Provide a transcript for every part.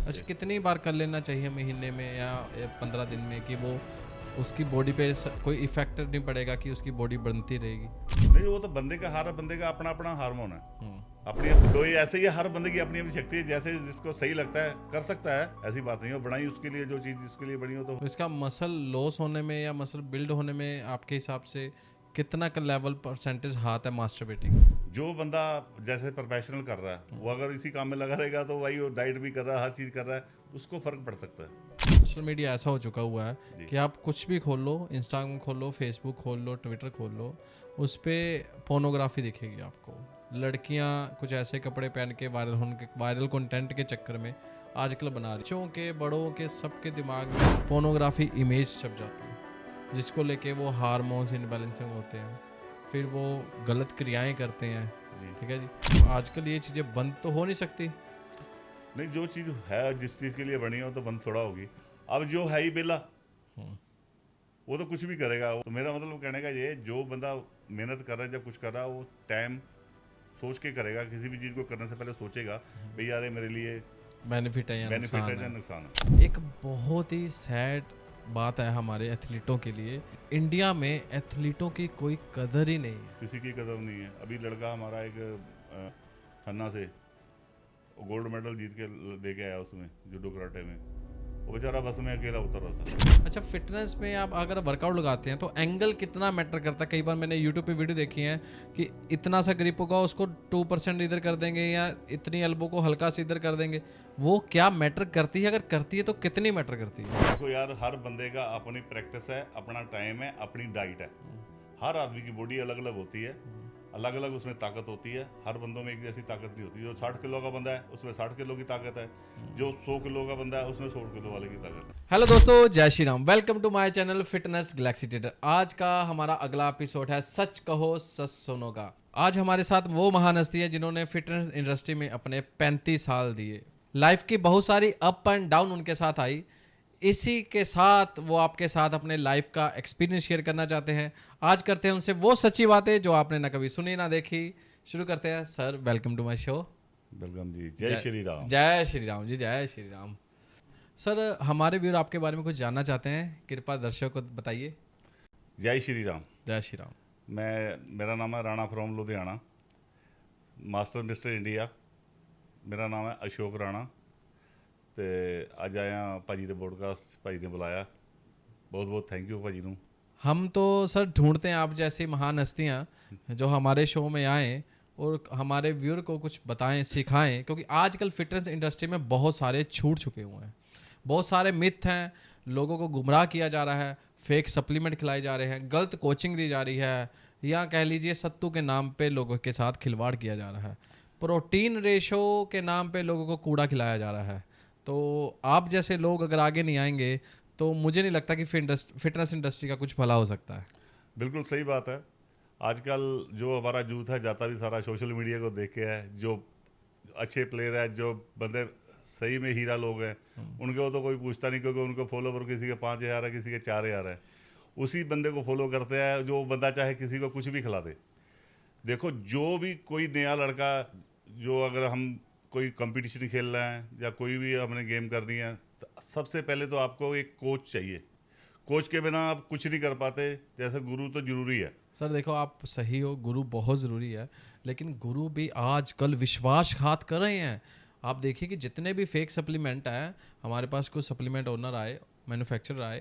अच्छा, कितनी बार कर लेना चाहिए महीने में या 15 दिन में कि वो उसकी बॉडी पे कोई इफेक्ट नहीं पड़ेगा कि उसकी बॉडी बनती रहेगी? नहीं, वो तो बंदे का, हर बंदे का अपना अपना हार्मोन है। अपनी तो ये ऐसे ही है, हर बंदे की अपनी अपनी शक्ति है, जैसे जिसको सही लगता है कर सकता है, ऐसी बात नहीं है। बनाई उसके लिए, जो चीज़ जिसके लिए बनी हो तो। तो इसका मसल लॉस होने में या मसल बिल्ड होने में आपके हिसाब से कितना का लेवल परसेंटेज हाथ है मास्टरबेटिंग? जो बंदा जैसे प्रोफेशनल कर रहा है वो अगर इसी काम में लगा रहेगा तो भाई वो डाइट भी कर रहा है, हर चीज़ कर रहा है, उसको फर्क पड़ सकता है। सोशल मीडिया ऐसा हो चुका हुआ है जी। कि आप कुछ भी खोल लो, इंस्टाग्राम खोल लो, फेसबुक खोल लो, ट्विटर खोल लो, उस पर पोर्नोग्राफी दिखेगी आपको। लड़कियां कुछ ऐसे कपड़े पहन के वायरल कंटेंट के चक्कर में आजकल बना रही, बच्चों के बड़ों के सबके दिमाग में पोर्नोग्राफी इमेज छप जाती है, जिसको लेके वो हार्मोन्स इनबैलेंसिंग होते हैं, फिर वो गलत क्रियाएं करते हैं। जी। ठीक है जी। आजकल ये चीज़ें बंद तो हो नहीं सकती। नहीं, जो चीज़ है, जिस चीज़ के लिए बनी हो तो बंद थोड़ा होगी। अब जो है ही बेला, वो तो कुछ भी करेगा। तो मेरा मतलब कहने का ये, जो बंदा मेहनत कर रहा है, जब कुछ कर रहा है, वो टाइम सोच के करेगा। किसी भी चीज़ को करने से पहले सोचेगा भाई यार ये मेरे लिए बेनिफिट है या बेनिफिट है नुकसान या है। नुकसान है। एक बहुत ही सैड बात है हमारे एथलीटों के लिए, इंडिया में एथलीटों की कोई कदर ही नहीं है। किसी की कदर नहीं है। अभी लड़का हमारा एक खन्ना से गोल्ड मेडल जीत के दे के आया उसमें, जूडो कराटे में। वो बेचारा बस में अकेला उतर रहा था। अच्छा, फिटनेस में आप अगर वर्कआउट लगाते हैं तो एंगल कितना मैटर करता है? कई बार मैंने यूट्यूब पे वीडियो देखी है कि इतना सा ग्रिप होगा, उसको 2% इधर कर देंगे या इतनी एल्बो को हल्का से इधर कर देंगे। वो क्या मैटर करती है? अगर करती है तो कितनी मैटर करती है? देखो यार, हर बंदे का अपनी प्रैक्टिस है, अपना टाइम है, अपनी डाइट है। हर आदमी की बॉडी अलग अलग होती है, अलग अलग उसमें ताकत होती है। हर बंदों में एक जैसी ताकत नहीं होती। जो 60 किलो का बंदा है उसमें 60 किलो की ताकत है, जो 100 किलो का बंदा है उसमें 100 किलो वाले की ताकत है। हेलो दोस्तों, जय Shri Ram. Welcome to my channel fitness galaxy trader. आज का हमारा अगला एपिसोड है सच कहो सच सुनो का। आज हमारे साथ वो महान हस्ती है जिन्होंने फिटनेस इंडस्ट्री में अपने 35 साल दिए। लाइफ की बहुत सारी अप एंड डाउन उनके साथ आई। इसी के साथ वो आपके साथ अपने लाइफ का एक्सपीरियंस शेयर करना चाहते हैं। आज करते हैं उनसे वो सच्ची बातें जो आपने ना कभी सुनी ना देखी। शुरू करते हैं। Sir, welcome to my show. Welcome जी। जय श्री राम। जय श्री राम जी, जय श्री राम। सर, हमारे व्यूअर आपके बारे में कुछ जानना चाहते हैं, कृपया दर्शकों को बताइए। जय श्री राम। जय श्री राम। मेरा नाम है Rana from Ludhiana, master mister India. मेरा नाम है अशोक राणा। तो अज आया भाजी के पॉडकास्ट, भाजी ने बुलाया, बहुत बहुत थैंक यू भाजी नूं। हम तो सर ढूंढते हैं आप जैसी महान हस्तियां जो हमारे शो में आएँ और हमारे व्यूअर को कुछ बताएं, सिखाएं, क्योंकि आजकल फिटनेस इंडस्ट्री में बहुत सारे छूट चुके हुए हैं, बहुत सारे मिथ हैं, लोगों को गुमराह किया जा रहा है, फेक सप्लीमेंट खिलाए जा रहे हैं, गलत कोचिंग दी जा रही है, या कह लीजिए सत्तू के नाम पे लोगों के साथ खिलवाड़ किया जा रहा है, प्रोटीन रेशो के नाम पे लोगों को कूड़ा खिलाया जा रहा है। तो आप जैसे लोग अगर आगे नहीं आएंगे तो मुझे नहीं लगता कि फिटनेस इंडस्ट्री का कुछ भला हो सकता है। बिल्कुल सही बात है। आजकल जो हमारा यूथ है जाता भी सारा सोशल मीडिया को देख के है। जो अच्छे प्लेयर है, जो बंदे सही में हीरा लोग हैं, उनको तो कोई पूछता नहीं, क्योंकि उनको फॉलोवर किसी के 5,000 है, किसी के 4,000 है। उसी बंदे को फॉलो करते हैं जो बंदा चाहे किसी को कुछ भी खिला दे। देखो, जो भी कोई नया लड़का, जो अगर हम कोई कंपटीशन खेल रहे हैं या कोई भी हमने गेम करनी है, सबसे पहले तो आपको एक कोच चाहिए। कोच के बिना आप कुछ नहीं कर पाते। जैसे गुरु तो जरूरी है। सर देखो, आप सही हो, गुरु बहुत ज़रूरी है, लेकिन गुरु भी आजकल विश्वासघात कर रहे हैं। आप देखिए कि जितने भी फेक सप्लीमेंट हैं, हमारे पास कोई सप्लीमेंट ओनर आए, मैन्युफैक्चरर आए,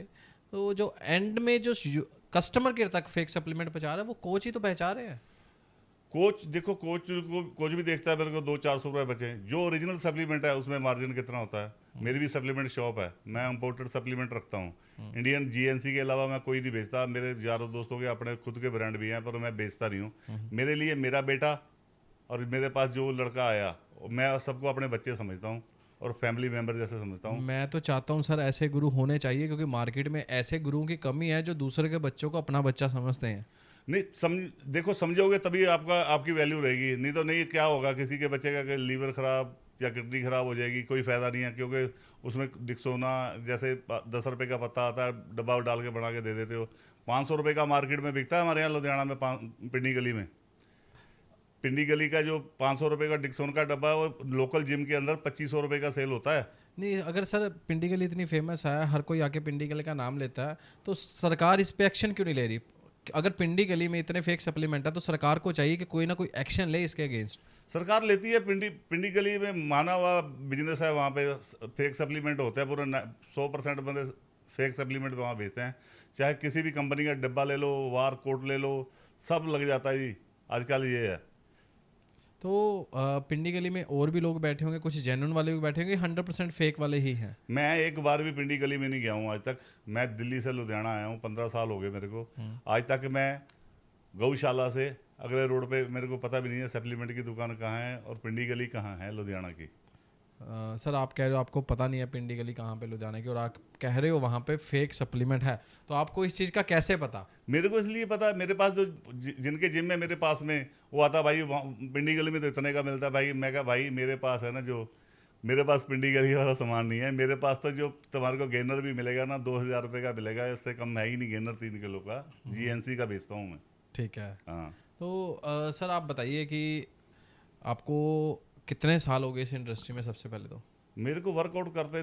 तो जो एंड में जो कस्टमर के तक फेक सप्लीमेंट पहुंचा रहा है वो कोच ही तो पहुंचा रहे हैं। कोच देखो, कोच भी देखता है मेरे को 200-400 रुपये बचे। जो ओरिजिनल सप्लीमेंट है उसमें मार्जिन कितना होता है। मेरी भी सप्लीमेंट शॉप है, मैं इम्पोर्टेड सप्लीमेंट रखता हूँ। इंडियन जीएनसी के अलावा मैं कोई नहीं बेचता। मेरे यारों दोस्तों के अपने खुद के ब्रांड भी हैं, पर मैं बेचता नहीं हूँ। मेरे लिए मेरा बेटा और मेरे पास जो लड़का आया, मैं सबको अपने बच्चे समझता हूँ और फैमिली मेम्बर जैसे समझता हूँ। मैं तो चाहता हूँ सर ऐसे गुरु होने चाहिए, क्योंकि मार्केट में ऐसे गुरुओं की कमी है जो दूसरे के बच्चों को अपना बच्चा समझते हैं। नहीं, देखो, समझोगे तभी आपकी वैल्यू रहेगी। नहीं तो नहीं, क्या होगा, किसी के बच्चे का लीवर खराब या किडनी खराब हो जाएगी, कोई फ़ायदा नहीं है। क्योंकि उसमें डिक्सोना जैसे 10 रुपये का पत्ता आता है, डब्बा डाल के बना के दे देते हो। 500 रुपये का मार्केट में बिकता है हमारे यहाँ लुधियाना में, पिंडी गली में। पिंडी गली का जो 500 रुपये का डिक्सोन का डब्बा है वो लोकल जिम के अंदर 2500 रुपये का सेल होता है। नहीं, अगर सर पिंडी गली इतनी फेमस है, हर कोई आके पिंडी गली का नाम लेता है, तो सरकार इस पे एक्शन क्यों नहीं ले रही? अगर पिंडी गली में इतने फेक सप्लीमेंट है तो सरकार को चाहिए कि कोई ना कोई एक्शन ले इसके अगेंस्ट। सरकार लेती है। पिंडी गली में माना हुआ बिजनेस है, वहाँ पे फेक सप्लीमेंट होता है, पूरा 100% बंदे फेक सप्लीमेंट वहाँ बेचते हैं। चाहे किसी भी कंपनी का डब्बा ले लो, वार कोट ले लो, सब लग जाता है जी आजकल। ये है तो पिंडी गली में और भी लोग बैठे होंगे, कुछ जेन्युइन वाले भी बैठे होंगे, 100% फेक वाले ही हैं? मैं एक बार भी पिंडी गली में नहीं गया हूँ आज तक। मैं दिल्ली से लुधियाना आया हूँ, 15 साल हो गए मेरे को। आज तक मैं गौशाला से अगले रोड पे मेरे को पता भी नहीं है सप्लीमेंट की दुकान कहाँ है और पिंडी गली कहाँ है लुधियाना की। सर आप कह रहे हो आपको पता नहीं है पिंडी गली कहाँ पे लुधियाना की, और आप कह रहे हो वहाँ पे फेक सप्लीमेंट है, तो आपको इस चीज़ का कैसे पता? मेरे को इसलिए पता है, मेरे पास जो जिनके जिम में मेरे पास में वो आता, भाई पिंडी गली में तो इतने का मिलता है। भाई मैं कहा भाई मेरे पास है ना, जो मेरे पास पिंडी गली वाला सामान नहीं है। मेरे पास तो जो तुम्हारे को गेनर भी मिलेगा ना 2000 रुपये का मिलेगा, इससे कम है ही नहीं। गेनर 3 किलो का GNC का बेचता हूँ मैं। ठीक है। हाँ। तो सर आप बताइए कि आपको कितने साल हो गए इस इंडस्ट्री में? सबसे पहले तो मेरे को वर्कआउट करते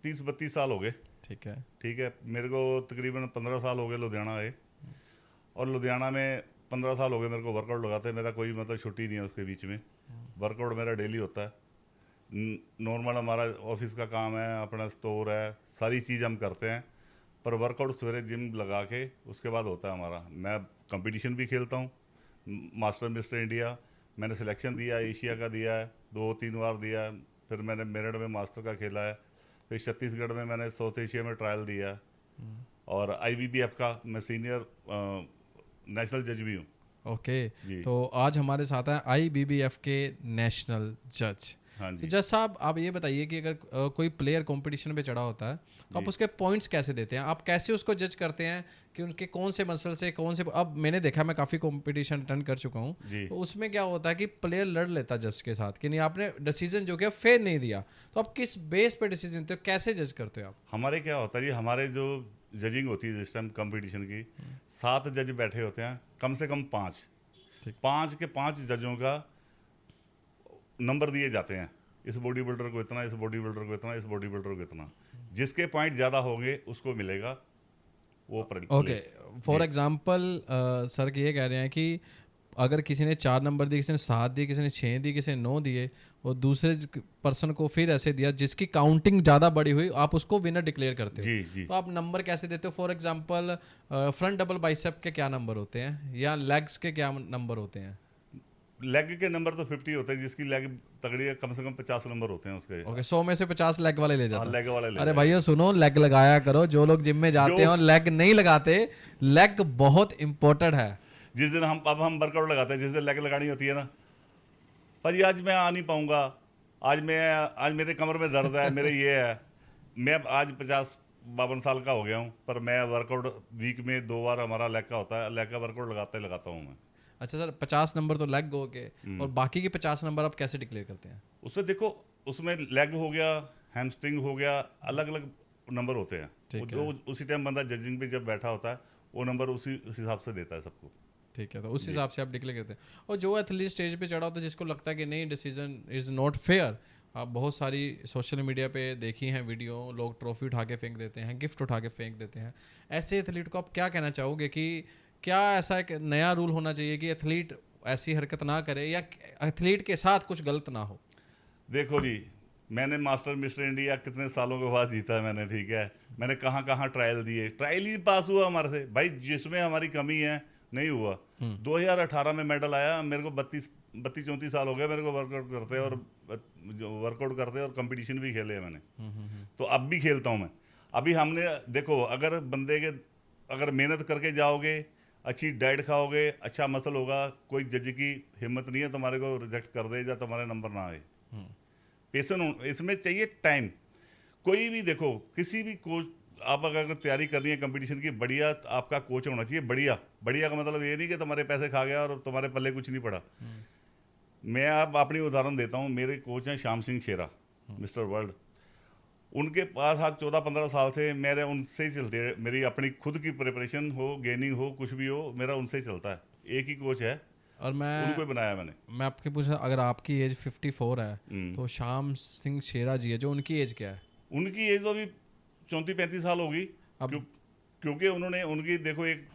30-32 साल हो गए। ठीक है। ठीक है, मेरे को तकरीबन 15 साल हो गए लुधियाना आए, और लुधियाना में 15 साल हो गए मेरे को वर्कआउट लगाते। मेरा कोई मतलब छुट्टी नहीं है उसके बीच में। वर्कआउट मेरा डेली होता है। नॉर्मल हमारा ऑफिस का काम है, अपना स्टोर है, सारी चीज़ हम करते हैं, पर वर्कआउट सवेरे जिम लगा के उसके बाद होता है हमारा। मैं कंपटीशन भी खेलता हूँ, मास्टर मिस्टर इंडिया मैंने सिलेक्शन दिया है, एशिया का दिया है, 2-3 बार दिया है। फिर मैंने मेरिट में मास्टर का खेला है। फिर छत्तीसगढ़ में मैंने साउथ एशिया में ट्रायल दिया है, और IBBF का मैं सीनियर नेशनल जज भी हूँ। ओके जी। तो आज हमारे साथ हैं IBBF के नेशनल जज। हाँ तो जी। जज साहब आप ये बताइए कि अगर कोई प्लेयर कंपटीशन पे चढ़ा होता है तो आप उसके पॉइंट्स कैसे देते हैं? आप कैसे उसको जज करते हैं कि उनके कौन से मसल से कौन से? अब मैंने देखा, मैं काफ़ी कंपटीशन अटेंड कर चुका हूँ, तो उसमें क्या होता है कि प्लेयर लड़ लेता जज के साथ कि नहीं आपने डिसीजन जो किया फेयर नहीं दिया, तो आप किस बेस पे डिसीजन देते हो, कैसे जज करते हो आप? हमारे क्या होता है जी, हमारे जो जजिंग होती है जिस टाइम कंपटीशन की, 7 जज बैठे होते हैं, कम से कम 5। ठीक। 5 के 5 जजों का नंबर दिए जाते हैं, इस बॉडी बिल्डर को इतना, इस बॉडी बिल्डर को इतना, इस बॉडी बिल्डर को इतना। जिसके पॉइंट ज़्यादा होंगे उसको मिलेगा वो ओके, फॉर एग्जांपल सर ये कह रहे हैं कि अगर किसी ने 4 नंबर दिए, किसी ने 7 दिए, किसी ने 6 दिए, किसी ने 9 दिए, और दूसरे पर्सन को फिर ऐसे दिया जिसकी काउंटिंग ज़्यादा बड़ी हुई, आप उसको विनर डिक्लेयर करते हो। जी जी। तो आप नंबर कैसे देते हो? For example front double bicep के क्या नंबर होते हैं, या लेग्स के क्या नंबर होते हैं? लेग के नंबर तो 50 होते हैं, जिसकी लेग तगड़ी है कम से कम 50 नंबर होते हैं उसके। ओके, 100 में से 50 लेग वाले ले जाते हैं। लेग वाले ले अरे भैया सुनो, लेग लगाया करो। जो लोग जिम में जाते हैं और लेग नहीं लगाते, लेग बहुत इंपॉर्टेंट है। जिस दिन हम वर्कआउट लगाते हैं, जिस दिन लेग लगानी होती है ना, पर ये आज मैं आ नहीं पाऊंगा, आज मेरे कमर में दर्द है, मेरे ये है। मैं आज 50-52 साल का हो गया हूँ, पर मैं वर्कआउट वीक में 2 बार हमारा लेग का होता है। लेग का वर्कआउट लगाता हूँ मैं। अच्छा सर, 50 नंबर तो लेग हो गए, और बाकी के 50 नंबर आप कैसे डिक्लेयर करते हैं? उसमें देखो, उसमें लेग हो गया, हैमस्ट्रिंग हो गया, अलग अलग नंबर होते हैं। जो उसी टाइम बंदा जजिंग पे जब बैठा होता है वो नंबर उसी हिसाब से देता है सबको। ठीक है, तो उस हिसाब से आप डिक्लेयर करते हैं। और जो एथलीट स्टेज पे चढ़ा होता है, जिसको लगता है कि नहीं डिसीजन इज़ नॉट फेयर, आप बहुत सारी सोशल मीडिया पे देखी हैं वीडियो, लोग ट्रॉफी उठा के फेंक देते हैं, गिफ्ट उठा के फेंक देते हैं, ऐसे एथलीट को आप क्या कहना चाहोगे कि क्या ऐसा एक नया रूल होना चाहिए कि एथलीट ऐसी हरकत ना करे, या एथलीट के साथ कुछ गलत ना हो? देखो जी, मैंने मास्टर मिस्टर इंडिया कितने सालों के बाद जीता है मैंने। ठीक है, मैंने कहाँ कहाँ ट्रायल दिए, ट्रायल ही पास हुआ हमारे से भाई। जिसमें हमारी कमी है नहीं हुआ। 2018 में मेडल आया। मेरे को 32-34 साल हो गए मेरे को वर्कआउट करते और कंपटीशन भी खेले मैंने, तो अब भी खेलता हूँ मैं। अभी हमने देखो, अगर बंदे के अगर मेहनत करके जाओगे, अच्छी डाइट खाओगे, अच्छा मसल होगा, कोई जज की हिम्मत नहीं है तुम्हारे को रिजेक्ट कर दे या तुम्हारे नंबर ना आए। पेशेंस इसमें चाहिए, टाइम। कोई भी देखो, किसी भी कोच, आप अगर तैयारी करनी है कंपटीशन की, बढ़िया आपका कोच होना चाहिए। बढ़िया का मतलब ये नहीं कि तुम्हारे पैसे खा गया और तुम्हारे पल्ले कुछ नहीं पड़ा। मैं अब अपनी उदाहरण देता हूँ। मेरे कोच हैं श्याम सिंह शेरा, मिस्टर वर्ल्ड। उनके पास आज 14-15 साल से मेरे उनसे ही चलते है। मेरी अपनी खुद की प्रिपरेशन हो, गेनिंग हो, कुछ भी हो, मेरा उनसे ही चलता है। एक ही कोच है, और उनको ही बनाया मैंने। मैं आपके पूछा, अगर आपकी एज 54 है तो श्याम सिंह शेरा जी है जो, उनकी एज क्या है? उनकी एज तो अभी 34-35 साल होगी। अब क्योंकि उन्होंने, उनकी देखो एक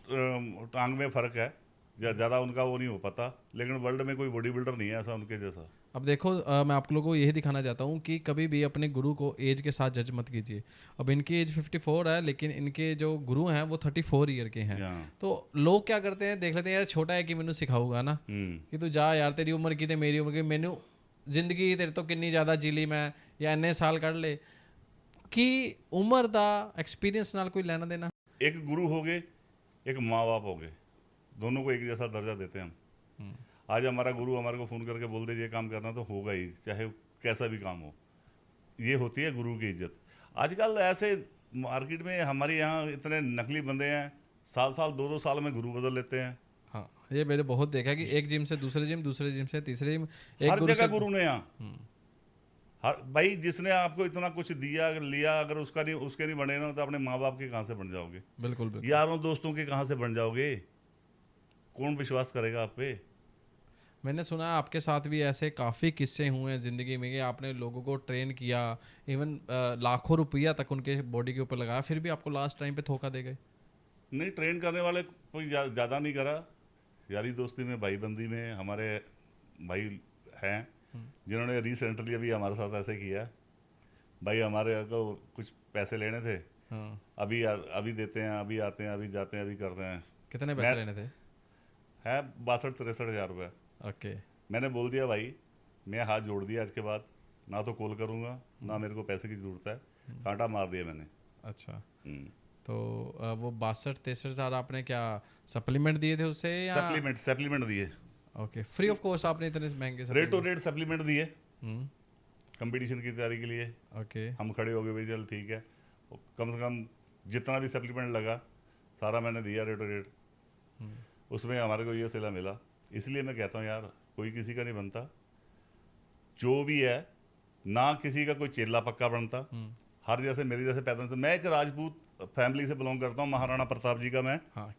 टांग में फ़र्क है, ज़्यादा उनका वो नहीं हो पाता, लेकिन वर्ल्ड में कोई बॉडी बिल्डर नहीं है ऐसा उनके जैसा। अब देखो मैं आप लोगों को यही दिखाना चाहता हूँ कि कभी भी अपने गुरु को एज के साथ जज मत कीजिए। अब इनकी एज 54 है लेकिन इनके जो गुरु हैं वो 34 ईयर के हैं। हाँ। तो लोग क्या करते हैं, देख लेते हैं यार छोटा है कि मैनू सिखाऊगा ना, कि तू जा यार, तेरी उम्र की ते मेरी उम्र की, मैनू जिंदगी तेरे तो किन्नी ज़्यादा जी ली मैं, या इन्ने साल कढ़ ले, कि उम्र दा एक्सपीरियंस नाल कोई लेना देना। एक गुरु हो गए, एक माँ बाप हो गए, दोनों को एक जैसा दर्जा देते हैं हम। आज हमारा गुरु हमारे को फ़ोन करके बोल दे ये काम करना तो होगा ही, चाहे कैसा भी काम हो। ये होती है गुरु की इज्जत। आजकल ऐसे मार्केट में हमारे यहाँ इतने नकली बंदे हैं, साल 2-2 साल में गुरु बदल लेते हैं। हाँ, ये मैंने बहुत देखा है कि एक जिम से दूसरे जिम, दूसरे जिम से तीसरे जिम, एक हर गुरु जगह से गुरु ने यहाँ, हर भाई जिसने आपको इतना कुछ दिया लिया, अगर उसका नहीं, उसके नहीं बने ना, तो अपने माँ बाप के कहाँ से बन जाओगे? बिल्कुल बिल्कुल। यारों दोस्तों के कहाँ से बन जाओगे? कौन विश्वास करेगा आप पे? मैंने सुना है आपके साथ भी ऐसे काफ़ी किस्से हुए हैं ज़िंदगी में कि आपने लोगों को ट्रेन किया, इवन लाखों रुपया तक उनके बॉडी के ऊपर लगाया, फिर भी आपको लास्ट टाइम पे धोखा दे गए। नहीं, ट्रेन करने वाले कोई ज़्यादा नहीं करा। यारी दोस्ती में, भाईबंदी में हमारे भाई हैं जिन्होंने रिसेंटली अभी हमारे साथ ऐसे किया। भाई हमारे को कुछ पैसे लेने थे, हाँ, अभी देते हैं, अभी आते हैं, अभी जाते हैं, अभी करते हैं। कितने पैसे लेने थे? है 62-63 हज़ार रुपये। ओके। मैंने बोल दिया भाई, मैं हाथ जोड़ दिया, आज के बाद ना तो कॉल करूँगा, ना मेरे को पैसे की ज़रूरत है। कांटा मार दिया मैंने। अच्छा, तो वो 62-63 हज़ार आपने क्या सप्लीमेंट दिए थे उससे, या सप्लीमेंट दिए। ओके, फ्री ऑफ कॉस्ट आपने इतने महंगे रेट टू रेट सप्लीमेंट दिए हम्म, कंपटीशन की तैयारी के लिए। ओके। हम खड़े हो गए भाई, चल ठीक है, कम से कम जितना भी सप्लीमेंट लगा सारा मैंने दिया रेट टू रेट। उसमें हमारे को ये सिला मिला। इसलिए मैं कहता हूँ यार, कोई किसी का नहीं बनता, जो भी है ना, किसी का कोई चेला पक्का बनता। हर जैसे मेरे जैसे पैदा से, मैं एक राजपूत फैमिली से बिलोंग करता हूँ, महाराणा प्रताप जी का मैं। हाँ,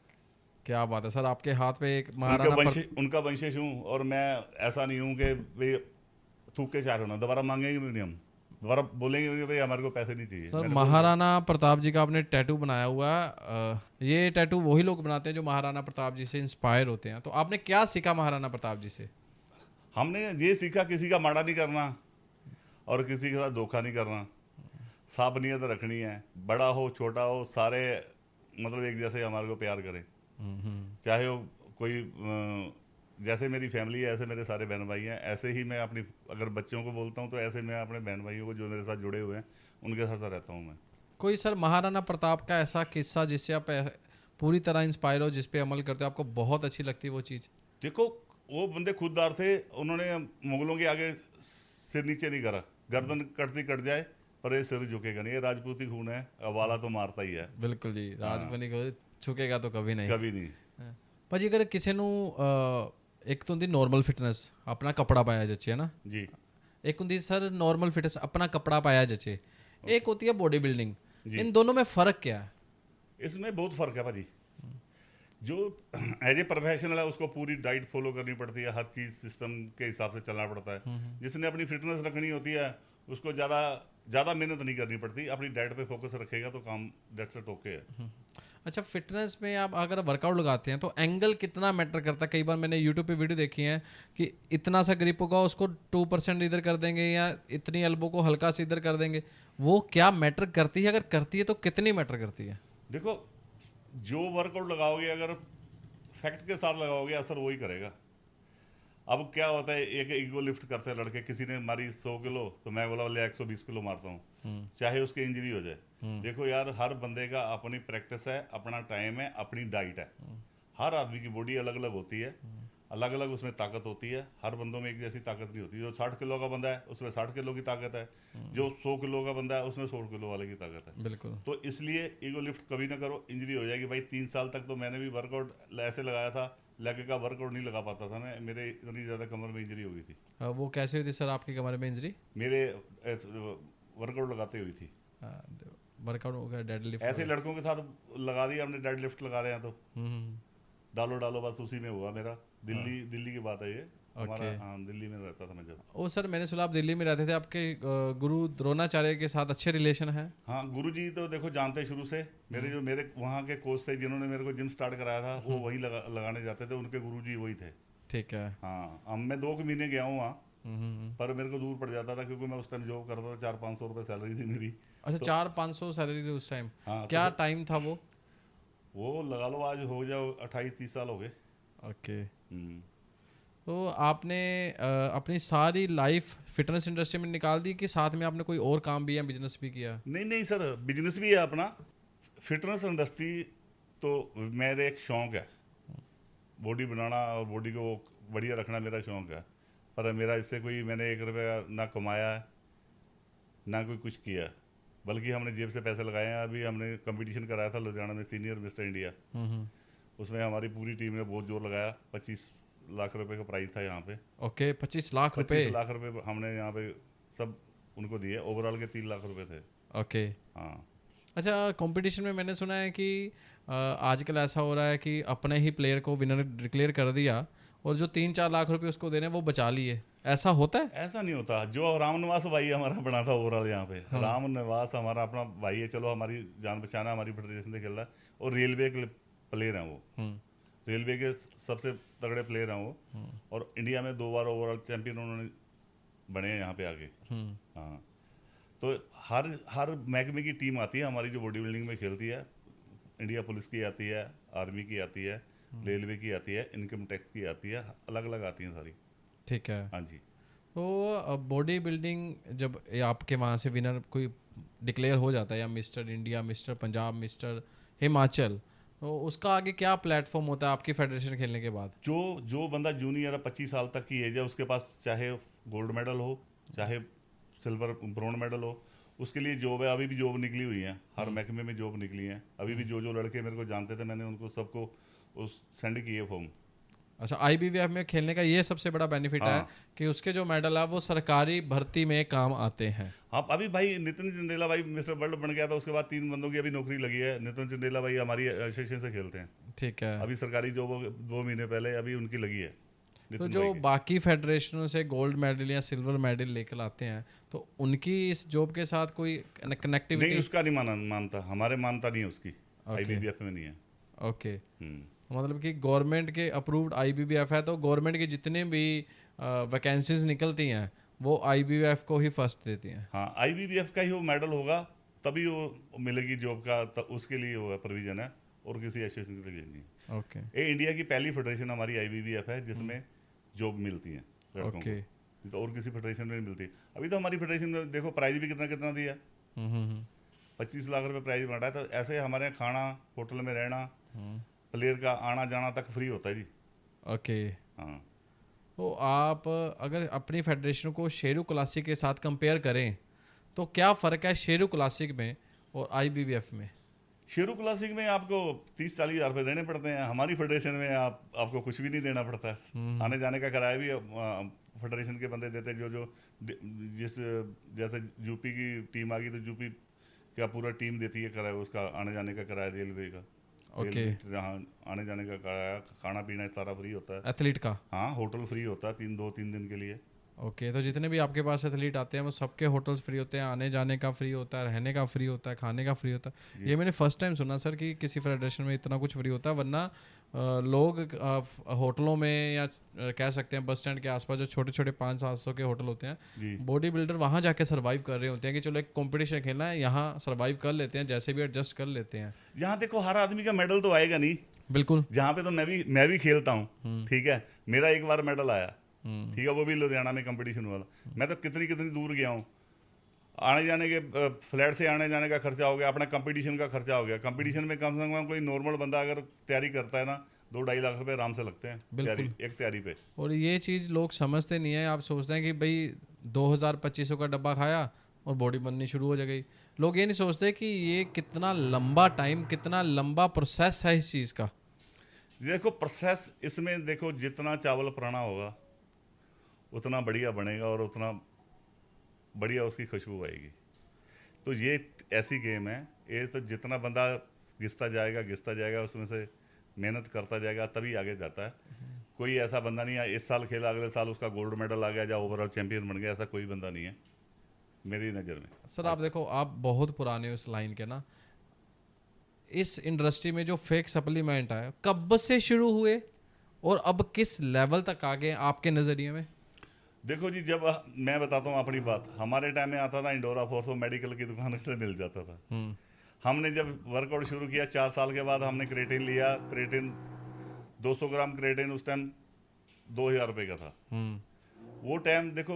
क्या बात है सर, आपके हाथ पे एक महाराणा उनका वंशज हूँ, और मैं ऐसा नहीं हूँ कि भाई थूक के चार होना, दोबारा मांगेंगे भी नहीं हम, दोबारा बोलेंगे भी भाई हमारे को पैसे नहीं चाहिए। सर महाराणा प्रताप जी का आपने टैटू बनाया हुआ है, ये टैटू वही लोग बनाते हैं जो महाराणा प्रताप जी से इंस्पायर होते हैं, तो आपने क्या सीखा महाराणा प्रताप जी से? हमने ये सीखा, किसी का माड़ा नहीं करना और किसी के साथ धोखा नहीं करना, साफ नियत रखनी है। बड़ा हो छोटा हो, सारे मतलब एक जैसे हमारे को प्यार करें, चाहे वो कोई जैसे मेरी फैमिली है ऐसे मेरे सारे बहन भाई हैं। ऐसे ही मैं अपनी, अगर बच्चों को बोलता हूँ तो ऐसे मैं अपने बहन भाइयों को जो मेरे साथ जुड़े हुए हैं उनके साथ रहता हूँ मैं। कोई सर महाराणा प्रताप का ऐसा किस्सा जिससे आप पूरी तरह इंस्पायर हो, जिस पे अमल करते हो, आपको बहुत अच्छी लगती है वो चीज़? देखो, वो बंदे खुददार थे, उन्होंने मुगलों के आगे सिर नीचे नहीं करा। गर्दन कटती कट जाए पर ये सिर झुकेगा नहीं, ये राजपूती खून है, वाला तो मारता ही है। बिल्कुल जी, राजपूती को झुकेगा तो कभी नहीं, कभी नहीं। भाजी अगर किसी ਨੂੰ ਇੱਕ तो ਹੁੰਦੀ नॉर्मल फिटनेस, अपना कपड़ा पाया जचे है ना जी, एक होती सर नॉर्मल फिटनेस, अपना कपड़ा पाया जचे, एक होती है बॉडी बिल्डिंग, जी। इन दोनों में फ़र्क क्या है? इसमें बहुत फ़र्क है भाजी। जो एज ए प्रोफेशनल है उसको पूरी डाइट फॉलो करनी पड़ती है, हर चीज़ सिस्टम के हिसाब से चलना पड़ता है। जिसने अपनी फिटनेस रखनी होती है उसको ज़्यादा मेहनत नहीं करनी पड़ती, अपनी डाइट पे फोकस रखेगा तो काम डेट्स इट ओके है। अच्छा, फिटनेस में आप अगर वर्कआउट लगाते हैं तो एंगल कितना मैटर करता है? कई बार मैंने यूट्यूब पे वीडियो देखी है कि इतना सा ग्रिप होगा उसको 2% इधर कर देंगे, या इतनी एल्बो को हल्का सा इधर कर देंगे, वो क्या मैटर करती है? अगर करती है तो कितनी मैटर करती है? देखो, जो वर्कआउट लगाओगे अगर फैक्ट के साथ लगाओगे असर वही करेगा। अब क्या होता है, एक ईगो लिफ्ट करते हैं लड़के, किसी ने मारी 100 किलो तो मैं बोला ले 120 किलो मारता हूँ, चाहे उसकी इंजरी हो जाए। देखो यार, हर बंदे का अपनी प्रैक्टिस है, अपना टाइम है, अपनी डाइट है। हर आदमी की बॉडी अलग अलग होती है, अलग अलग उसमें ताकत होती है। हर बंदों में एक जैसी ताकत नहीं होती। जो 60 किलो का बंदा है उसमें 60 किलो की ताकत है, जो 100 किलो का बंदा है उसमें 100 किलो वाले की ताकत है। बिल्कुल। तो इसलिए ईगो लिफ्ट कभी ना करो, इंजरी हो जाएगी। भाई 3 साल तक तो मैंने भी वर्कआउट ऐसे लगाया था, लेके का वर्कआउट नहीं लगा पाता था मैं, मेरे इतनी ज़्यादा कमर में इंजरी हो गई थी। वो कैसे हुई थी सर आपकी कमर में इंजरी? मेरे वर्कआउट लगाते हुई थी। वर्कआउट हो गया, डेड लिफ्ट ऐसे लड़कों के साथ लगा दिया हमने, डेड लिफ्ट लगा रहे हैं तो डालो डालो बस उसी में हुआ मेरा। दिल्ली की बात है ये हमारा। हाँ, दिल्ली में रहता था मैं जब। ओ सर, मैंने सुना आप दिल्ली में रहते थे, आपके गुरु द्रोणाचार्य के साथ अच्छे रिलेशन हैं? हाँ, गुरुजी तो देखो जानते शुरू से। मेरे वहाँ के कोच थे जिन्होंने मेरे को जिम स्टार्ट कराया था, वो वही लगाने जाते थे, उनके गुरुजी वही थे। ठीक है। हाँ, अब मैं 2 महीने गया हूँ वहाँ, हम्म। पर मेरे को दूर पड़ जाता था क्योंकि मैं उस टाइम जॉब करता था, 400-500 रुपये सैलरी थी मेरी। अच्छा, तो 400-500 सैलरी थी उस टाइम? हाँ, क्या टाइम था वो? वो लगा लो आज हो जाओ 28-30 साल हो गए। ओके। हम्म। तो आपने अपनी सारी लाइफ फिटनेस इंडस्ट्री में निकाल दी कि साथ में आपने कोई और काम भी या बिजनेस भी किया? नहीं नहीं सर, बिजनेस भी है अपना। फिटनेस इंडस्ट्री तो मेरे एक शौक है, बॉडी बनाना और बॉडी को बढ़िया रखना मेरा शौक है। पर मेरा इससे कोई मैंने 1 रुपया ना कमाया है, ना कोई कुछ किया, बल्कि हमने जेब से पैसे लगाए हैं। अभी हमने कंपटीशन कराया था लुधियाना में, सीनियर मिस्टर इंडिया। उसमें हमारी पूरी टीम ने बहुत जोर लगाया। 25 लाख रुपए का प्राइस था यहाँ पे। ओके, 25 लाख रुपए? 25 लाख रुपए हमने यहाँ पे सब उनको दिए। ओवरऑल के 3 लाख रुपए थे। ओके। हाँ। अच्छा, कंपटीशन में मैंने सुना है कि आजकल ऐसा हो रहा है कि अपने ही प्लेयर को विनर डिक्लेयर कर दिया और जो 3-4 लाख रुपए उसको देने वो बचा लिए, ऐसा होता है? ऐसा नहीं होता। जो राम निवास भाई हमारा बना था ओवरऑल यहाँ पे, हाँ। राम निवास हमारा अपना भाई है, चलो हमारी जान पहचान है, हमारी फेडरेशन से खेल रहा है। और रेलवे के प्लेयर हैं वो, रेलवे के सबसे तगड़े प्लेयर हैं वो। और इंडिया में 2 बार ओवरऑल चैंपियन उन्होंने बने हैं यहाँ पे आके। हाँ, तो हर महकमे की टीम आती है हमारी जो बॉडी बिल्डिंग में खेलती है। इंडिया पुलिस की आती है, आर्मी की आती है, रेलवे की आती है, इनकम टैक्स की आती है, अलग अलग आती हैं सारी। ठीक है। हाँ जी। तो बॉडी बिल्डिंग जब ये आपके वहाँ से विनर कोई डिक्लेयर हो जाता है, या mister India, mister Punjab, mister Himachal, तो उसका आगे क्या प्लेटफॉर्म होता है आपकी फेडरेशन खेलने के बाद? जो बंदा जूनियर 25 साल तक की एज है, उसके पास चाहे गोल्ड मेडल हो, चाहे सिल्वर ब्रोंज मेडल हो, उसके लिए जॉब है। अभी भी जॉब निकली हुई है, हर महकमे में जॉब निकली है। अभी भी जो लड़के मेरे को जानते थे, मैंने उनको सबको उस सेंड किए फॉर्म। अच्छा, IBBF में खेलने का ये सबसे बड़ा बेनिफिट है कि उसके जो मेडल है वो सरकारी भर्ती में काम आते हैं। हाँ, अभी भाई नितिन चंदेला भाई मिस्टर वर्ल्ड बन गया था, उसके बाद 3 बंदों की अभी नौकरी लगी है। नितिन चंदेला भाई हमारी एसोसिएशन से खेलते हैं। ठीक है। अभी सरकारी जॉब 2 महीने पहले अभी उनकी लगी है। तो जो बाकी फेडरेशनों से गोल्ड मेडल या सिल्वर मेडल लेकर आते हैं, तो उनकी इस जॉब के साथ कोई कनेक्टिविटी? नहीं, उसका नहीं मानता, हमारे मानता नहीं है उसकी। IBBF में नहीं है। ओके। मतलब कि गवर्नमेंट के अप्रूव्ड IBBF है, तो गवर्नमेंट की जितनी भी वैकेंसीज निकलती हैं वो IBBF को ही फर्स्ट देती हैं। हाँ, IBBF का ही वो मेडल होगा तभी वो मिलेगी जॉब का, उसके लिए होगा प्रोविजन है, और किसी एसोसिएशन के लिए नहीं। ओके। ये इंडिया की पहली फेडरेशन हमारी IBBF है जिसमें जॉब मिलती है लड़कों ओके। को, तो और किसी फेडरेशन में नहीं मिलती। अभी तो हमारी फेडरेशन में देखो प्राइज भी कितना कितना दिया। 25 लाख रुपए प्राइज बना है। तो ऐसे हमारे यहाँ खाना, होटल में रहना, प्लेयर का आना जाना तक फ्री होता है जी। ओके। हाँ। तो आप अगर अपनी फेडरेशन को शेरू क्लासिक के साथ कंपेयर करें तो क्या फ़र्क है शेरू क्लासिक में और IBBF में? शेरू क्लासिक में आपको 30-40 हज़ार रुपये देने पड़ते हैं। हमारी फेडरेशन में आपको कुछ भी नहीं देना पड़ता है। आने जाने का किराया भी फेडरेशन के बंदे देते हैं। जो जैसे यूपी की टीम आ गई तो यूपी का पूरा टीम देती है किराया, उसका आने जाने का किराया रेलवे का। ओके। जहाँ आने जाने का किराया, खाना पीना सारा फ्री होता है। एथलीट का? हाँ, होटल फ्री होता है 2-3 दिन के लिए। ओके। तो जितने भी आपके पास एथलीट आते हैं वो सबके होटल्स फ्री होते हैं, आने जाने का फ्री होता है, रहने का फ्री होता है, खाने का फ्री होता है? ये मैंने फर्स्ट टाइम सुना सर कि किसी फेडरेशन में इतना कुछ फ्री होता है। वरना लोग होटलों में या कह सकते हैं बस स्टैंड के आसपास जो छोटे छोटे 500-700 के होटल होते हैं, बॉडी बिल्डर वहाँ जाके सर्वाइव कर रहे होते हैं कि चलो एक कंपटीशन खेलना है, यहाँ सर्वाइव कर लेते हैं, जैसे भी एडजस्ट कर लेते हैं। यहाँ देखो हर आदमी का मेडल तो आएगा नहीं। बिल्कुल। जहाँ पे तो मैं भी खेलता हूँ, ठीक है, मेरा एक बार मेडल आया, ठीक है, वो भी लुधियाना में कंपटीशन वाला। मैं तो कितनी दूर गया हूँ, आने जाने के फ्लैट से आने जाने का खर्चा हो गया, अपना कंपटीशन का खर्चा हो गया। कंपटीशन में कम से कम कोई नॉर्मल बंदा अगर तैयारी करता है ना, 2-2.5 लाख रुपए आराम से लगते हैं एक तैयारी पे। और ये चीज़ लोग समझते नहीं है। आप सोचते हैं कि भाई 2000-2500 का डब्बा खाया और बॉडी बननी शुरू हो जाएगी। लोग ये नहीं सोचते कि ये कितना लंबा टाइम, कितना लंबा प्रोसेस है इस चीज़ का। देखो प्रोसेस इसमें देखो, जितना चावल पुराना होगा उतना बढ़िया बनेगा और उतना बढ़िया उसकी खुशबू आएगी। तो ये ऐसी गेम है, ये तो जितना बंदा घिसता जाएगा उसमें से मेहनत करता जाएगा तभी आगे जाता है। कोई ऐसा बंदा नहीं है इस साल खेला अगले साल उसका गोल्ड मेडल आ गया या ओवरऑल चैंपियन बन गया, ऐसा कोई बंदा नहीं है मेरी नज़र में। सर आप देखो, आप बहुत पुराने हो इस लाइन के ना, इस इंडस्ट्री में जो फेक सप्लीमेंट है कब से शुरू हुए और अब किस लेवल तक आ गए आपके नज़रिए में? देखो जी, जब मैं बताता हूँ अपनी बात, हमारे टाइम में आता था इंडोरा फोर्स और मेडिकल की दुकान से मिल जाता था। हमने जब वर्कआउट शुरू किया 4 साल के बाद हमने क्रेटिन लिया। क्रेटिन 200 ग्राम क्रेटिन उस टाइम 2000 रुपये का था। वो टाइम देखो,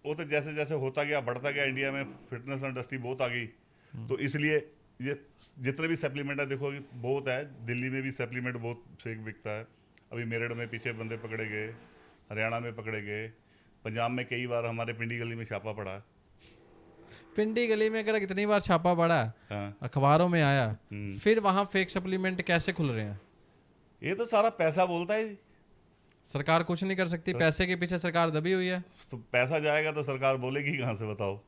वो तो जैसे जैसे होता गया बढ़ता गया, इंडिया में फिटनेस इंडस्ट्री बहुत आ गई, तो इसलिए ये जितने भी सप्लीमेंट है देखो बहुत है। दिल्ली में भी सप्लीमेंट बहुत फेक बिकता है। अभी मेरठ में पीछे बंदे पकड़े गए, हरियाणा में पकड़े गए, पंजाब में कई बार हमारे पिंडी गली में छापा पड़ा है। पिंडी गली में अगर कितनी बार छापा पड़ा है, हाँ। अखबारों में आया, फिर वहाँ फेक सप्लीमेंट कैसे खुल रहे हैं? ये तो सारा पैसा बोलता है जी। सरकार कुछ नहीं कर सकती, पैसे के पीछे सरकार दबी हुई है। तो पैसा जाएगा तो सरकार बोलेगी कहाँ से, बताओ।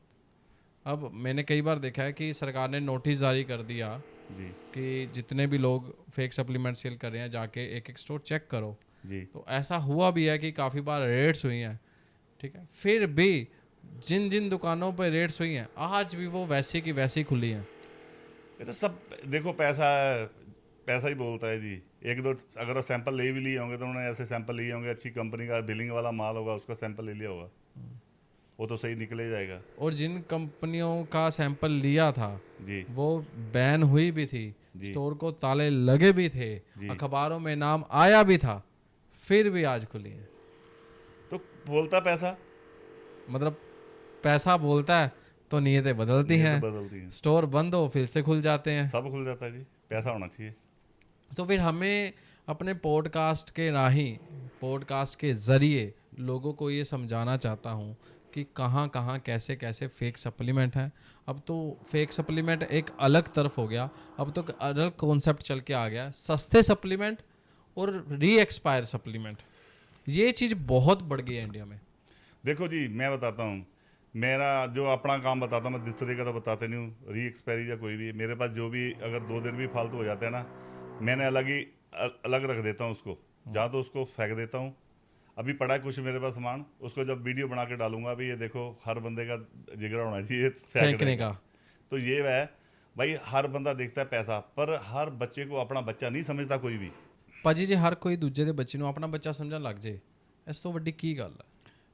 अब मैंने कई बार देखा है कि सरकार ने नोटिस जारी कर दिया जी कि जितने भी लोग फेक सप्लीमेंट सेल कर रहे हैं जाके एक एक स्टोर चेक करो जी। तो ऐसा हुआ भी है कि काफ़ी बार रेड्स हुई हैं, ठीक है, फिर भी जिन जिन दुकानों पर रेड्स हुई हैं आज भी वो वैसी की वैसी खुली हैं। ये तो सब देखो पैसा है, पैसा ही बोलता है जी। एक दो अगर सैंपल ले भी लिए होंगे तो उन्होंने ऐसे सैंपल लिए होंगे, अच्छी कंपनी का बिलिंग वाला माल होगा, उसका सैंपल ले लिया होगा, वो तो सही निकले जाएगा। और जिन कंपनियों का सैंपल लिया था जी वो बैन हुई भी थी, स्टोर को ताले लगे भी थे, अखबारों में नाम आया भी था, फिर भी आज खुली है। तो बोलता पैसा, मतलब पैसा बोलता है तो नीयतें बदलती हैं, बदलती हैं। स्टोर बंद हो फिर से खुल जाते हैं, सब खुल जाता है जी, पैसा होना चाहिए। तो फिर हमें अपने पॉडकास्ट के राही, पॉडकास्ट के ज़रिए लोगों को ये समझाना चाहता हूँ कि कहाँ कहाँ कैसे कैसे फेक सप्लीमेंट हैं। अब तो फेक सप्लीमेंट एक अलग तरफ हो गया, अब तो अलग कॉन्सेप्ट चल के आ गया, सस्ते सप्लीमेंट और री एक्सपायर सप्लीमेंट। ये चीज़ बहुत बढ़ गई है इंडिया में। देखो जी, मैं बताता हूँ, मेरा जो अपना काम बताता हूँ, मैं दूसरे का तो बताते नहीं हूँ। री एक्सपायरी या कोई भी मेरे पास जो भी अगर 2 दिन भी फालतू हो जाते हैं ना, मैंने अलग रख देता हूँ उसको, जहाँ तो उसको फेंक देता हूँ। अभी पड़ा है कुछ मेरे पास सामान, उसको जब वीडियो बना के डालूंगा, अभी ये देखो हर बंदे का जिगरा होना चाहिए फेंकने का। तो ये है भाई, हर बंदा देखता है पैसा, पर हर बच्चे को अपना बच्चा नहीं समझता कोई भी। ਭਾਜੀ ਜੀ ਹਰ ਕੋਈ ਦੂਜੇ ਦੇ ਬੱਚੇ ਨੂੰ ਆਪਣਾ ਬੱਚਾ ਸਮਝਣ ਲੱਗ ਜੇ, ਇਸ ਤੋਂ ਵੱਡੀ ਕੀ ਗੱਲ ਹੈ?